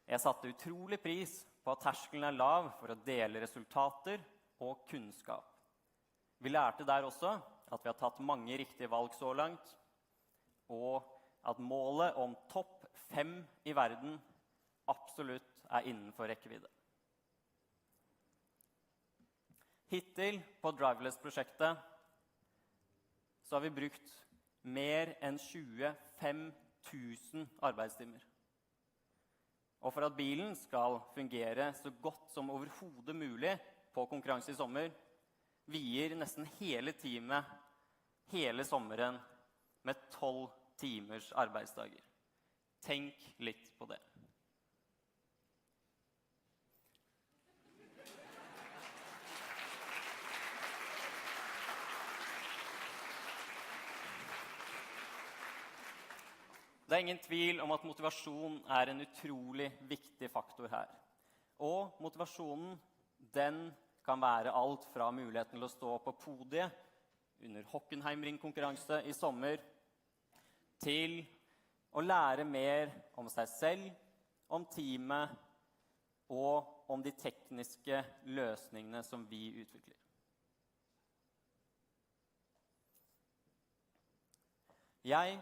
Jeg satte utrolig pris på at terskelen lav for å dele resultater og kunnskap. Vi lærte der også at vi har tatt mange riktige valg så langt, og at målet om topp 5 i verden absolutt innenfor rekkevidde. Hittil på Driverless-prosjektet så har vi brukt mer enn 25 000 arbeidstimer. Og for at bilen skal fungere så godt som overhodet mulig på konkurranse i sommer, vier nesten hele teamet hele sommeren med 12 timers arbeidsdager. Tenk litt på det. Det er ingen tvil om at motivasjon en utrolig viktig faktor her. Og motivasjonen, den kan være alt fra muligheten til å stå på podiet under Hockenheimring-konkurranse i sommer, til å lære mer om seg selv, om teamet og om de tekniske løsningene som vi utvikler. Jeg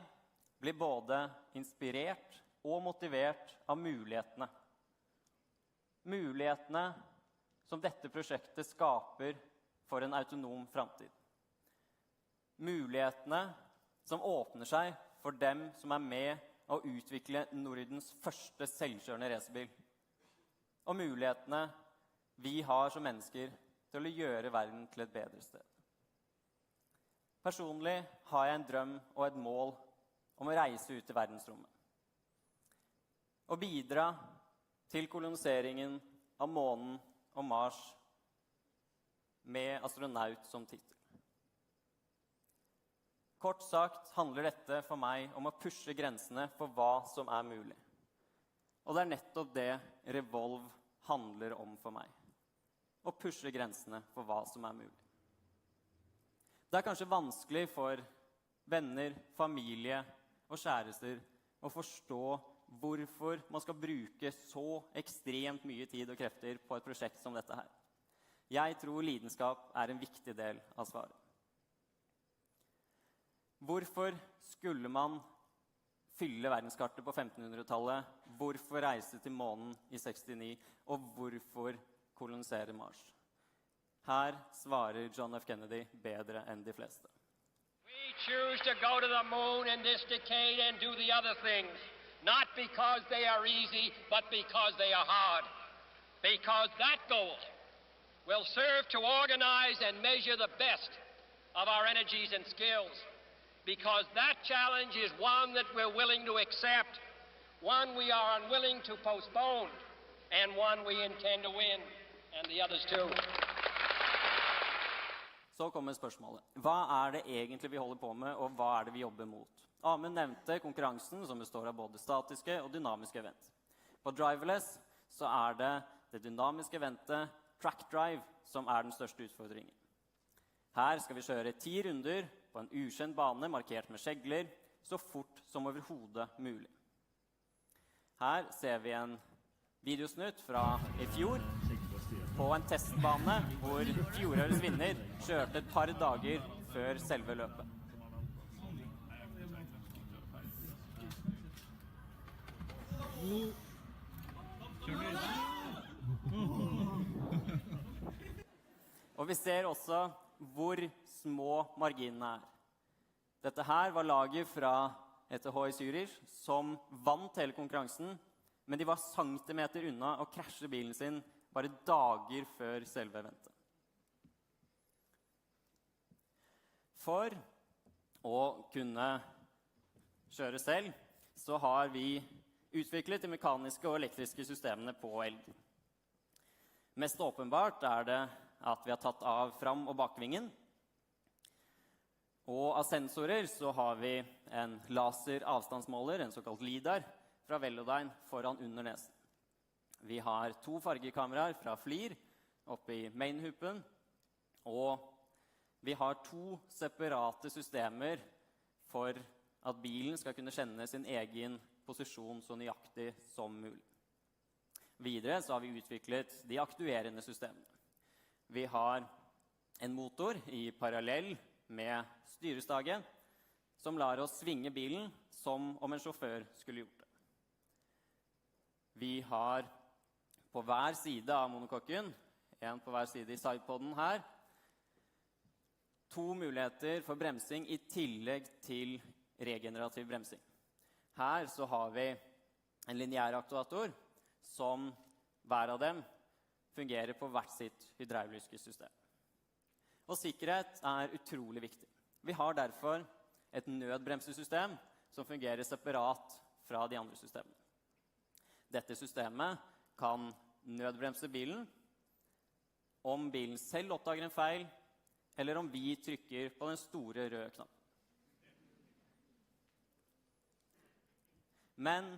blir både inspirert og motivert av mulighetene. Mulighetene som dette prosjektet skaper for en autonom framtid. Mulighetene som åpner seg for dem som med å utvikle Nordens første selvkjørende racerbil. Og mulighetene vi har som mennesker til å gjøre verden til et bedre sted. Personlig har jeg en drøm og et mål om å reise ut i verdensrommet. Og bidra til koloniseringen av månen og Mars med astronaut som titel. Kort sagt handler dette for meg om å pushe grensene for hva som mulig. Og det nettopp det Revolve handler om for meg. Å pushe grensene for hva som mulig. Det kanskje vanskelig for venner, familie og kjærester å forstå hvorfor man skal bruke så ekstremt mye tid og krefter på et prosjekt som dette her. Jeg tror lidenskap en viktig del av svaret. Hvorfor skulle man fylle verdenskartet på 1500-tallet? Hvorfor reise til månen i 69? Og hvorfor kolonisere Mars? Her svarer John F. Kennedy bedre enn de fleste. We choose to go to the moon in this decade and do the other things, not because they are easy, but because they are hard. Because that goal will serve to organize and measure the best of our energies and skills. Because that challenge is one that we're willing to accept, one we are unwilling to postpone, and one we intend to win, and the others too. Så kommer spørsmålet. Hva det egentlig vi holder på med, og hva det vi jobber mot? Amund nevnte konkurransen som består av både statiske og dynamiske event. På Driverless så det dynamiske eventet Track Drive som den største utfordringen. Her skal vi kjøre 10 runder på en ukjent bane markert med skjegler så fort som overhodet mulig. Her ser vi en videosnutt fra i fjor på en testbane hvor fjorårets vinner kjørte et par dager før selve løpet. Og vi ser også hvor små marginene Dette her var laget fra ETH i Zürich som vant hele konkurransen, men de var centimeter unna å krasje bilen sin bare dager før selve eventet. For å kunne kjøre selv, så har vi utviklet de mekaniske og elektriske systemene på elg. Mest åpenbart det at vi har tatt av fram- og bakvingen. Og av sensorer så har vi en laser avstandsmåler, en såkalt LIDAR, fra Velodyne foran under nesen. Vi har 2 fargekameraer fra FLIR oppe i mainhupen, og vi har 2 separate systemer for at bilen skal kunne kjenne sin egen posisjon så nøyaktig som mulig. Videre så har vi utviklet de aktuerende systemene. Vi har en motor i parallell med styrestagen, som lar oss svinge bilen som om en sjåfør skulle gjort det. Vi har på hver side av monokokken, en på hver side i sidepodden her, 2 muligheter for bremsing i tillegg til regenerativ bremsing. Her så har vi en lineær aktuator som hver av dem fungerer på hvert sitt hydrauliske system. Og sikkerhet er utrolig viktig. Vi har derfor et nødbremsesystem som fungerer separat fra de andre systemene. Dette systemet kan nødbremse bilen om bilen selv oppdager en feil, eller om vi trykker på den store røde knappen. Men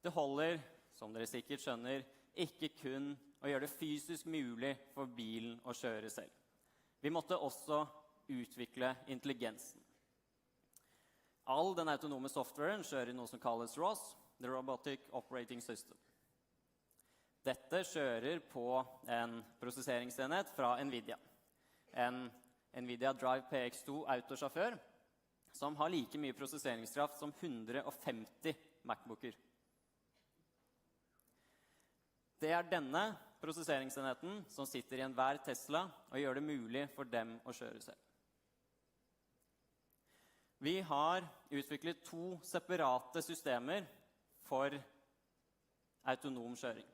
det holder, som dere sikkert skjønner, ikke kun å gjøre det fysisk mulig for bilen å kjøre selv. Vi måtte også utvikle intelligensen. All den autonome softwaren kjører noe som kalles ROS, The Robotic Operating System. Dette kjører på en prosesseringsenhet fra NVIDIA. En NVIDIA Drive PX2 autosjåfør som har like mye prosesseringskraft som 150 MacBooker. Det er denne prosesseringsenheten som sitter i enhver Tesla og gjør det mulig for dem å kjøre selv. Vi har utviklet 2 separate systemer for autonom kjøring.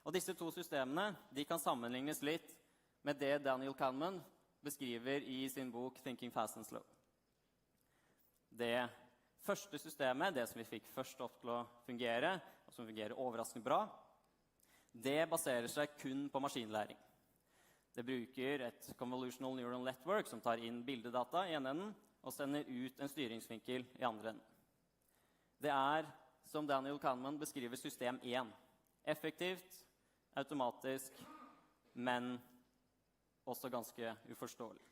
Og disse 2 systemene de kan sammenlignes litt med det Daniel Kahneman beskriver i sin bok Thinking Fast and Slow. Det første systemet, det som vi fikk først opp til å fungere, og som fungerer overraskende bra, det baserer seg kun på maskinlæring. Det bruker et convolutional neural network som tar inn bildedata i ene enden og sender ut en styringsvinkel i andre enden. Det er, som Daniel Kahneman beskriver, system 1. Effektivt, automatisk, men også ganske uforståelig.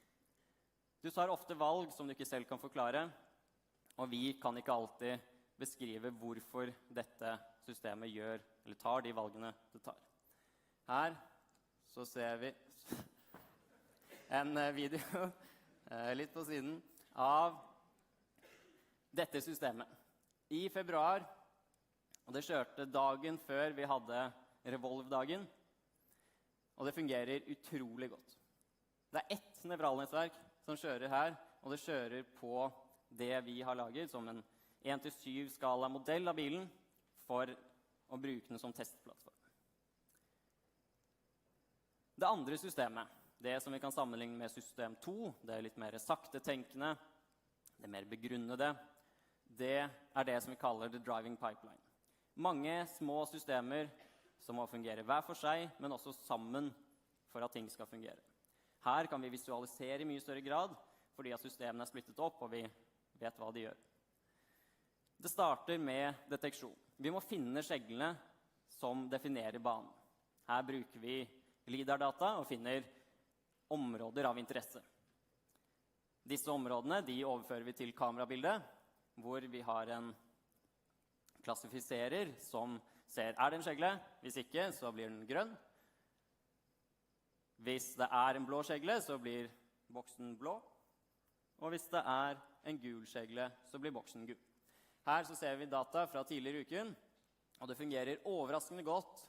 Du tar ofte valg som du ikke selv kan forklare, og vi kan ikke alltid beskrive hvorfor dette systemet gjør, eller tar de valgene det tar. Her så ser vi en video litt på siden av dette systemet. I februar, og det kjørte dagen før vi hadde Revolve-dagen, og det fungerer utrolig godt. Det er ett nevralnettverk som kjører her, og det kjører på det vi har laget som en 1-7 skala modell av bilen for å bruke den som testplattform. Det andre systemet, det som vi kan sammenligne med system 2, det er litt mer sakte tenkende, det mer begrunnede, det er det som vi kaller the driving pipeline. Mange små systemer som må fungere hver for seg, men også sammen for at ting skal fungere. Her kan vi visualisere i mye større grad, fordi at systemene er splittet opp, og vi vet hva de gjør. Det starter med deteksjon. Vi må finne skjeglene som definerer banen. Her bruker vi LIDAR-data og finner områder av interesse. Disse områdene de overfører vi til kamerabildet, hvor vi har en klassifiserer som ser, er det en skjegle? Hvis ikke, så blir den grønn. Hvis det er en blå skjegle, så blir boksen blå. Og hvis det er en gul skjegle, så blir boksen gul. Her så ser vi data fra tidligere i uken, og det fungerer overraskende godt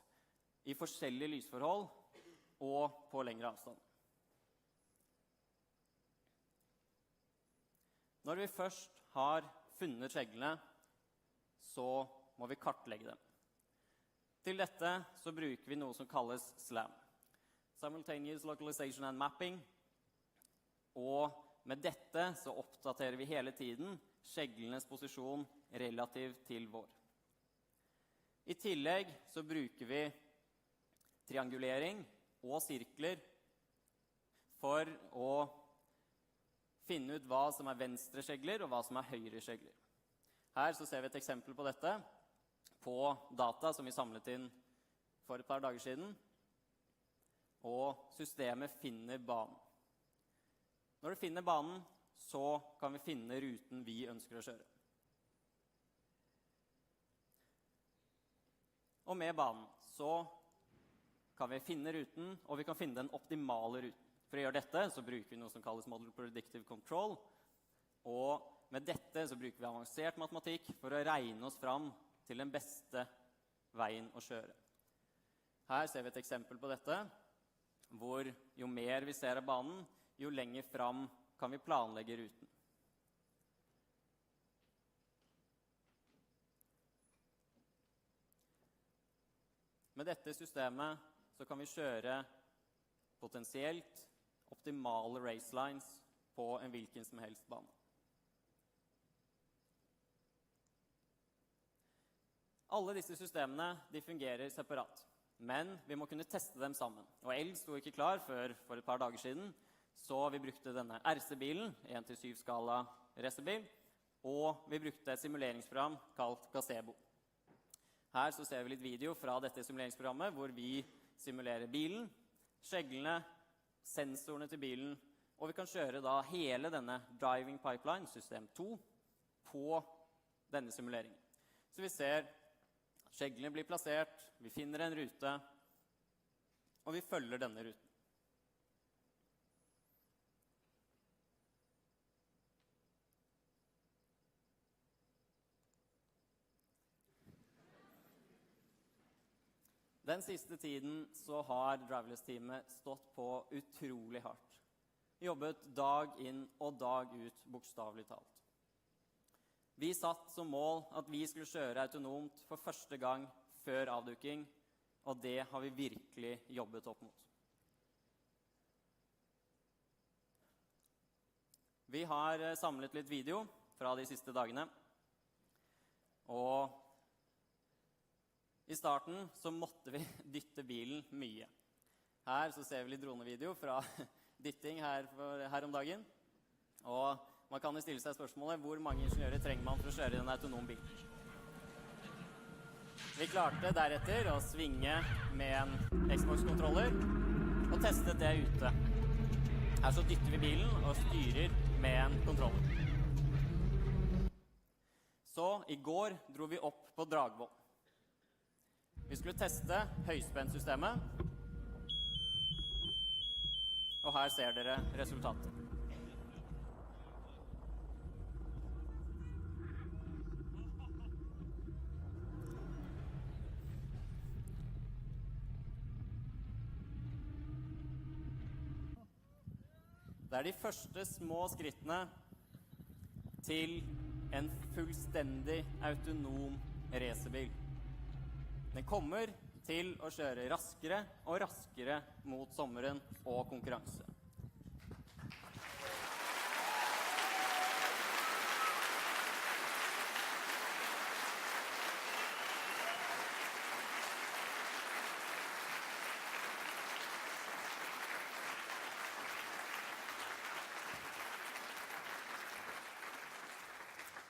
i forskjellige lysforhold og på lengre avstand. Når vi først har funnet skjeglene, så må vi kartlegge dem. Til dette så bruker vi noe som kalles SLAM. Simultaneous Localization and Mapping. Og med dette så oppdaterer vi hele tiden skjeglenes posisjon relativt til vår. I tillegg så bruker vi triangulering og sirkler for å finne ut hva som er venstre skjegler og hva som er høyre skjegler. Her så ser vi et eksempel på dette, på data som vi samlet inn for et par dager siden. Og systemet finner banen. Når det finner banen, så kan vi finne ruten vi ønsker å kjøre. Og med banen så kan vi finne ruten, og vi kan finne den optimale ruten. For å gjøre dette så bruker vi noe som kalles Model Predictive Control. Og med dette så bruker vi avansert matematikk for å regne oss fram til den beste veien å kjøre. Her ser vi et eksempel på dette, hvor jo mer vi ser av banen, jo lenger fram kan vi planlegge ruten. Med dette systemet så kan vi kjøre potensielt optimale racelines på en hvilken som helst bane. Alle disse systemene de fungerer separat, men vi må kunne teste dem sammen. Og ELG sto ikke klar før for et par dager siden, så vi brukte denne RC-bilen, 1-7-skala racerbil, og vi brukte et simuleringsprogram kalt Gazebo. Her så ser vi litt video fra dette simuleringsprogrammet, hvor vi simulerer bilen, skjeglene, sensorene til bilen, og vi kan kjøre da hele denne driving pipeline, system 2, på denne simuleringen. Så vi ser at skjeglene blir plassert, vi finner en rute, og vi følger denne ruten. Den siste tiden så har Driverless-teamet stått på utrolig hardt. Jobbet dag inn og dag ut, bokstavelig talt. Vi satt som mål at vi skulle kjøre autonomt for første gang før avduking, og det har vi virkelig jobbet opp mot. Vi har samlet litt video fra de siste dagene, og i starten så måtte vi dytte bilen mye. Her så ser vi litt dronevideo fra dytting her om dagen. Og man kan jo stille seg spørsmålet, hvor mange ingeniører trenger man for å kjøre en autonom bil? Vi klarte deretter å svinge med en Xbox-kontroller og testet det ute. Her så dytter vi bilen og styrer med en kontroller. Så i går dro vi opp på Dragvoll. Vi skulle teste høyspennsystemet, og her ser dere resultatet. Det er de første små skrittene til en fullstendig autonom racerbil. Den kommer til å kjøre raskere og raskere mot sommeren og konkurranse.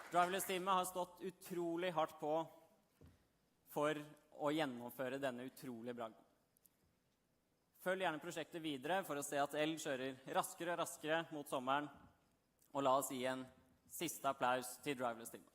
Driverless-teamet har stått utrolig hardt på for å gjennomføre denne utrolige bragden. Følg gjerne prosjektet videre for å se at ELG kjører raskere og raskere mot sommeren, og la oss gi en siste applaus til Driverless-teamet.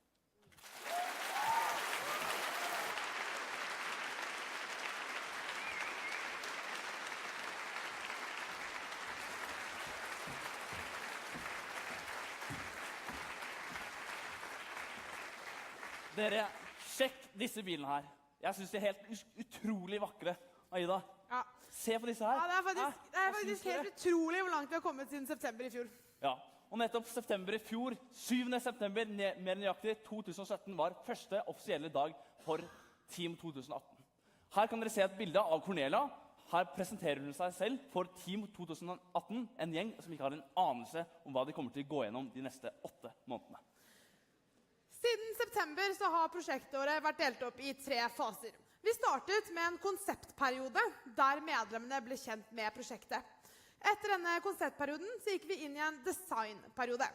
Dere, sjekk disse bilene her. Jeg synes de er helt utrolig vakre. Aida, se på disse her. Ja, det er faktisk helt utrolig hvor langt vi har kommet siden september i fjor. Ja, og nettopp september i fjor, 7. september, mer nøyaktig 2017, var første offisielle dag for Team 2018. Her kan dere se et bilde av Cornelia. Her presenterer hun seg selv for Team 2018, en gjeng som ikke har en anelse om hva de kommer til å gå gjennom de neste 8 månedene. Siden september så har prosjektåret vært delt opp i 3 faser. Vi startet med en konseptperiode der medlemmene ble kjent med prosjektet. Etter denne konseptperioden så gikk vi inn i en designperiode.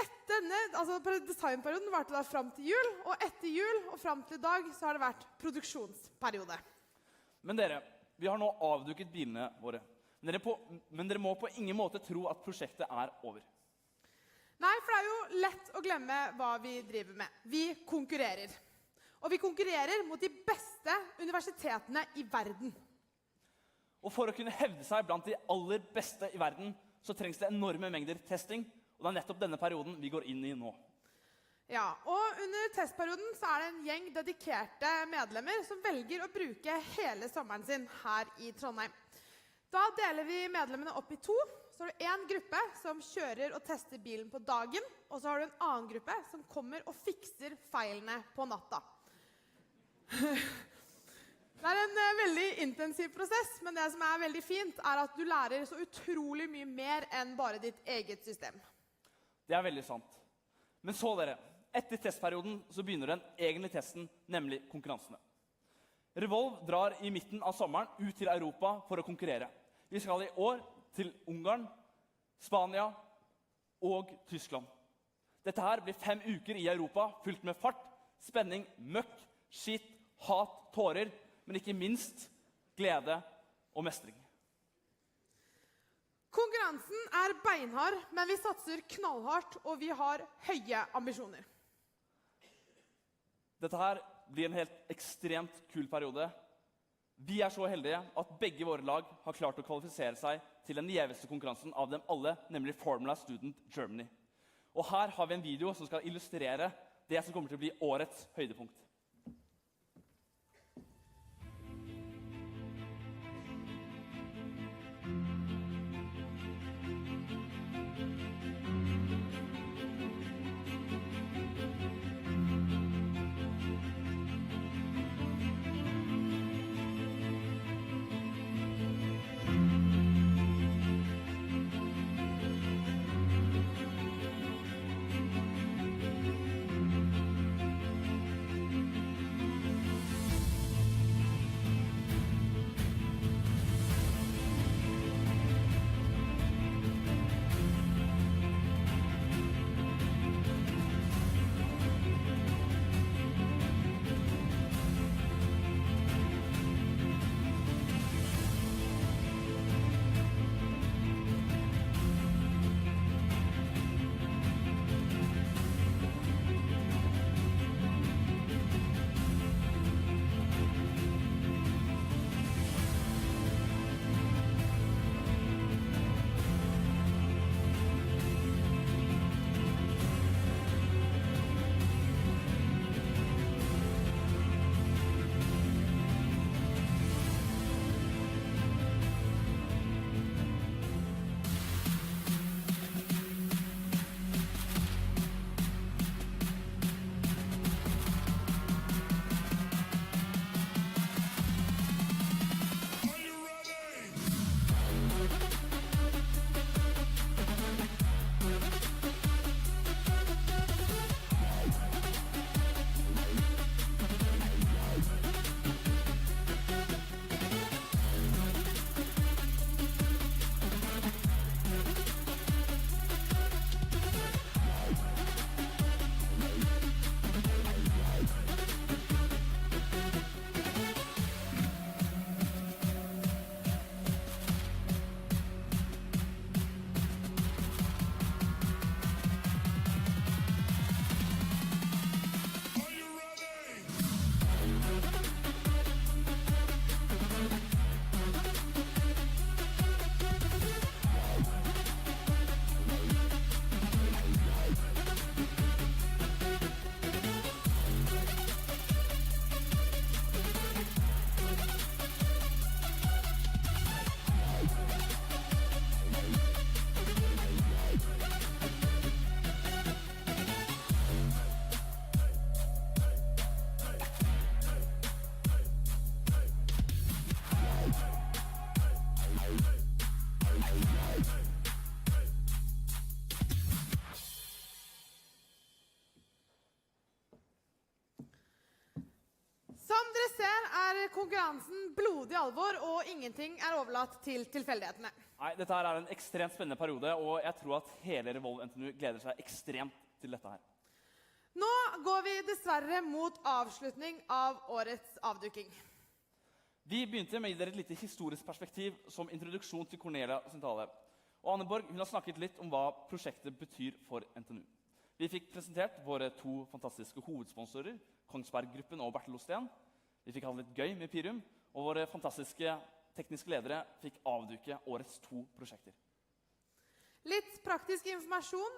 Etter Designperioden varte da frem til jul, og etter jul og frem til i dag så har det vært produksjonsperiode. Men dere, vi har nå avduket bilene våre. Men dere må på ingen måte tro at prosjektet er over. Nei, for det er jo lett å glemme hva vi driver med. Vi konkurrerer. Og vi konkurrerer mot de beste universitetene i verden. Og for å kunne hevde seg blant de aller beste i verden, så trengs det enorme mengder testing, og det er nettopp denne perioden vi går inn i nå. Ja, og under testperioden så er det en gjeng dedikerte medlemmer som velger å bruke hele sommeren sin her i Trondheim. Da deler vi medlemmene opp i 2. Så har du en gruppe som kjører og tester bilen på dagen, og så har du en annen gruppe som kommer og fikser feilene på natta. Det er en veldig intensiv prosess, men det som er veldig fint er at du lærer så utrolig mye mer enn bare ditt eget system. Det er veldig sant. Men så dere, etter testperioden så begynner den egentlige testen, nemlig konkurransene. Revolve drar i midten av sommeren ut til Europa for å konkurrere. Vi skal i år til Ungarn, Spania og Tyskland. Dette her blir 5 uker i Europa, fullt med fart, spenning, møkk, skitt, hat, tårer, men ikke minst glede og mestring. Konkurransen er beinhard, men vi satser knallhardt, og vi har høye ambisjoner. Dette her blir en helt ekstremt kul periode. Vi er så heldige at begge våre lag har klart å kvalifisere seg til den gjeveste konkurransen av dem alle, nemlig Formula Student Germany. Og her har vi en video som skal illustrere det som kommer til å bli årets høydepunkt. konkurransen blodig alvor, og ingenting er overlatt til tilfeldighetene. Nei, dette her er en ekstremt spennende periode, og jeg tror at hele Revolve NTNU gleder seg ekstremt til dette her. Nå går vi dessverre mot avslutning av årets avduking. Vi begynte med å gi dere et lite historisk perspektiv som introduksjon til Cornelia sin tale. Og Anne Borg hun har snakket litt om hva prosjektet betyr for NTNU. Vi fikk presentert våre 2 fantastiske hovedsponsorer, Kongsberg-gruppen og Bertel Osten. Vi fikk ha det litt gøy med Pirum, og våre fantastiske tekniske ledere fikk avduke årets 2 prosjekter. Litt praktisk informasjon,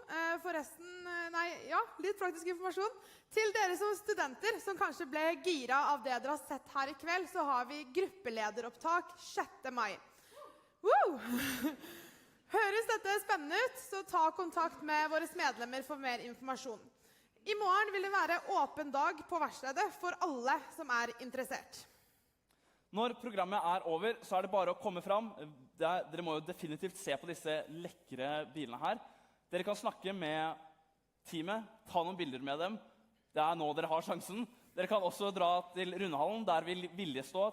litt praktisk informasjon. Til dere som studenter, som kanskje ble gira av det dere har sett her i kveld, så har vi gruppelederopptak 6. mai. Woo! Høres dette spennende ut, så ta kontakt med våre medlemmer for mer informasjon. I morgen vil det være åpen dag på verkstedet for alle som er interessert. Når programmet er over, så er det bare å komme fram. Dere må jo definitivt se på disse lekre bilene her. Dere kan snakke med teamet, ta noen bilder med dem. Det er nå dere har sjansen. Dere kan også dra til Rundehallen, der vil Vilje stå,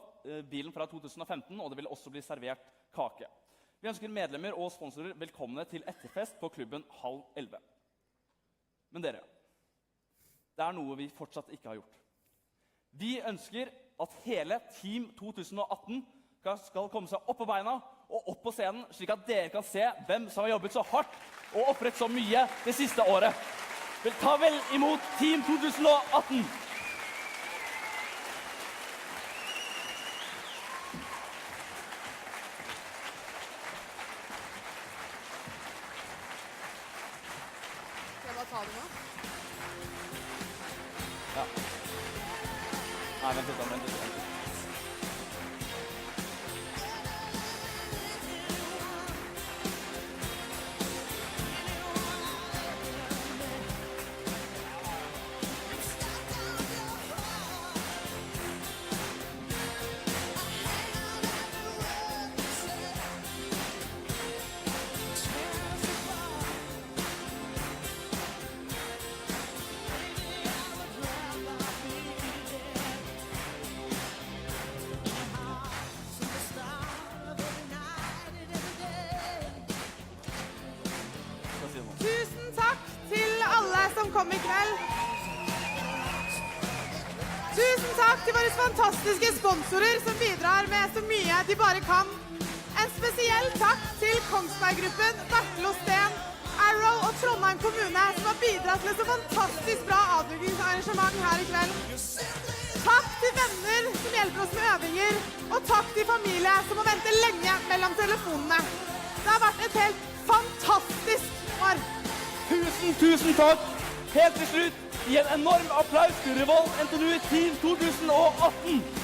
bilen fra 2015, og det vil også bli servert kake. Vi ønsker medlemmer og sponsorer velkomne til etterfest på klubben 10:30. Men dere, det er noe vi fortsatt ikke har gjort. Vi ønsker at hele Team 2018 skal komme seg opp på beina og opp på scenen, slik at dere kan se hvem som har jobbet så hardt og offret så mye det siste året. Ta vel imot Team 2018! Ta det nå. Ja. Nei, vent litt. Tusen takk til alle som kom i kveld. Tusen takk til våre fantastiske sponsorer som bidrar med så mye de bare kan. En spesiell takk til Kongsberg-gruppen, Bertel Osten, Arrow og Trondheim kommune som har bidratt til et så fantastisk bra avdukingsarrangement her i kveld. Takk til venner som hjelper oss med øvinger, og takk til familie som må vente lenge mellom telefonene. Det har vært et helt fantastisk år. Tusen takk! Helt til slutt, gi en enorm applaus til Revolt NTNU Team 2018!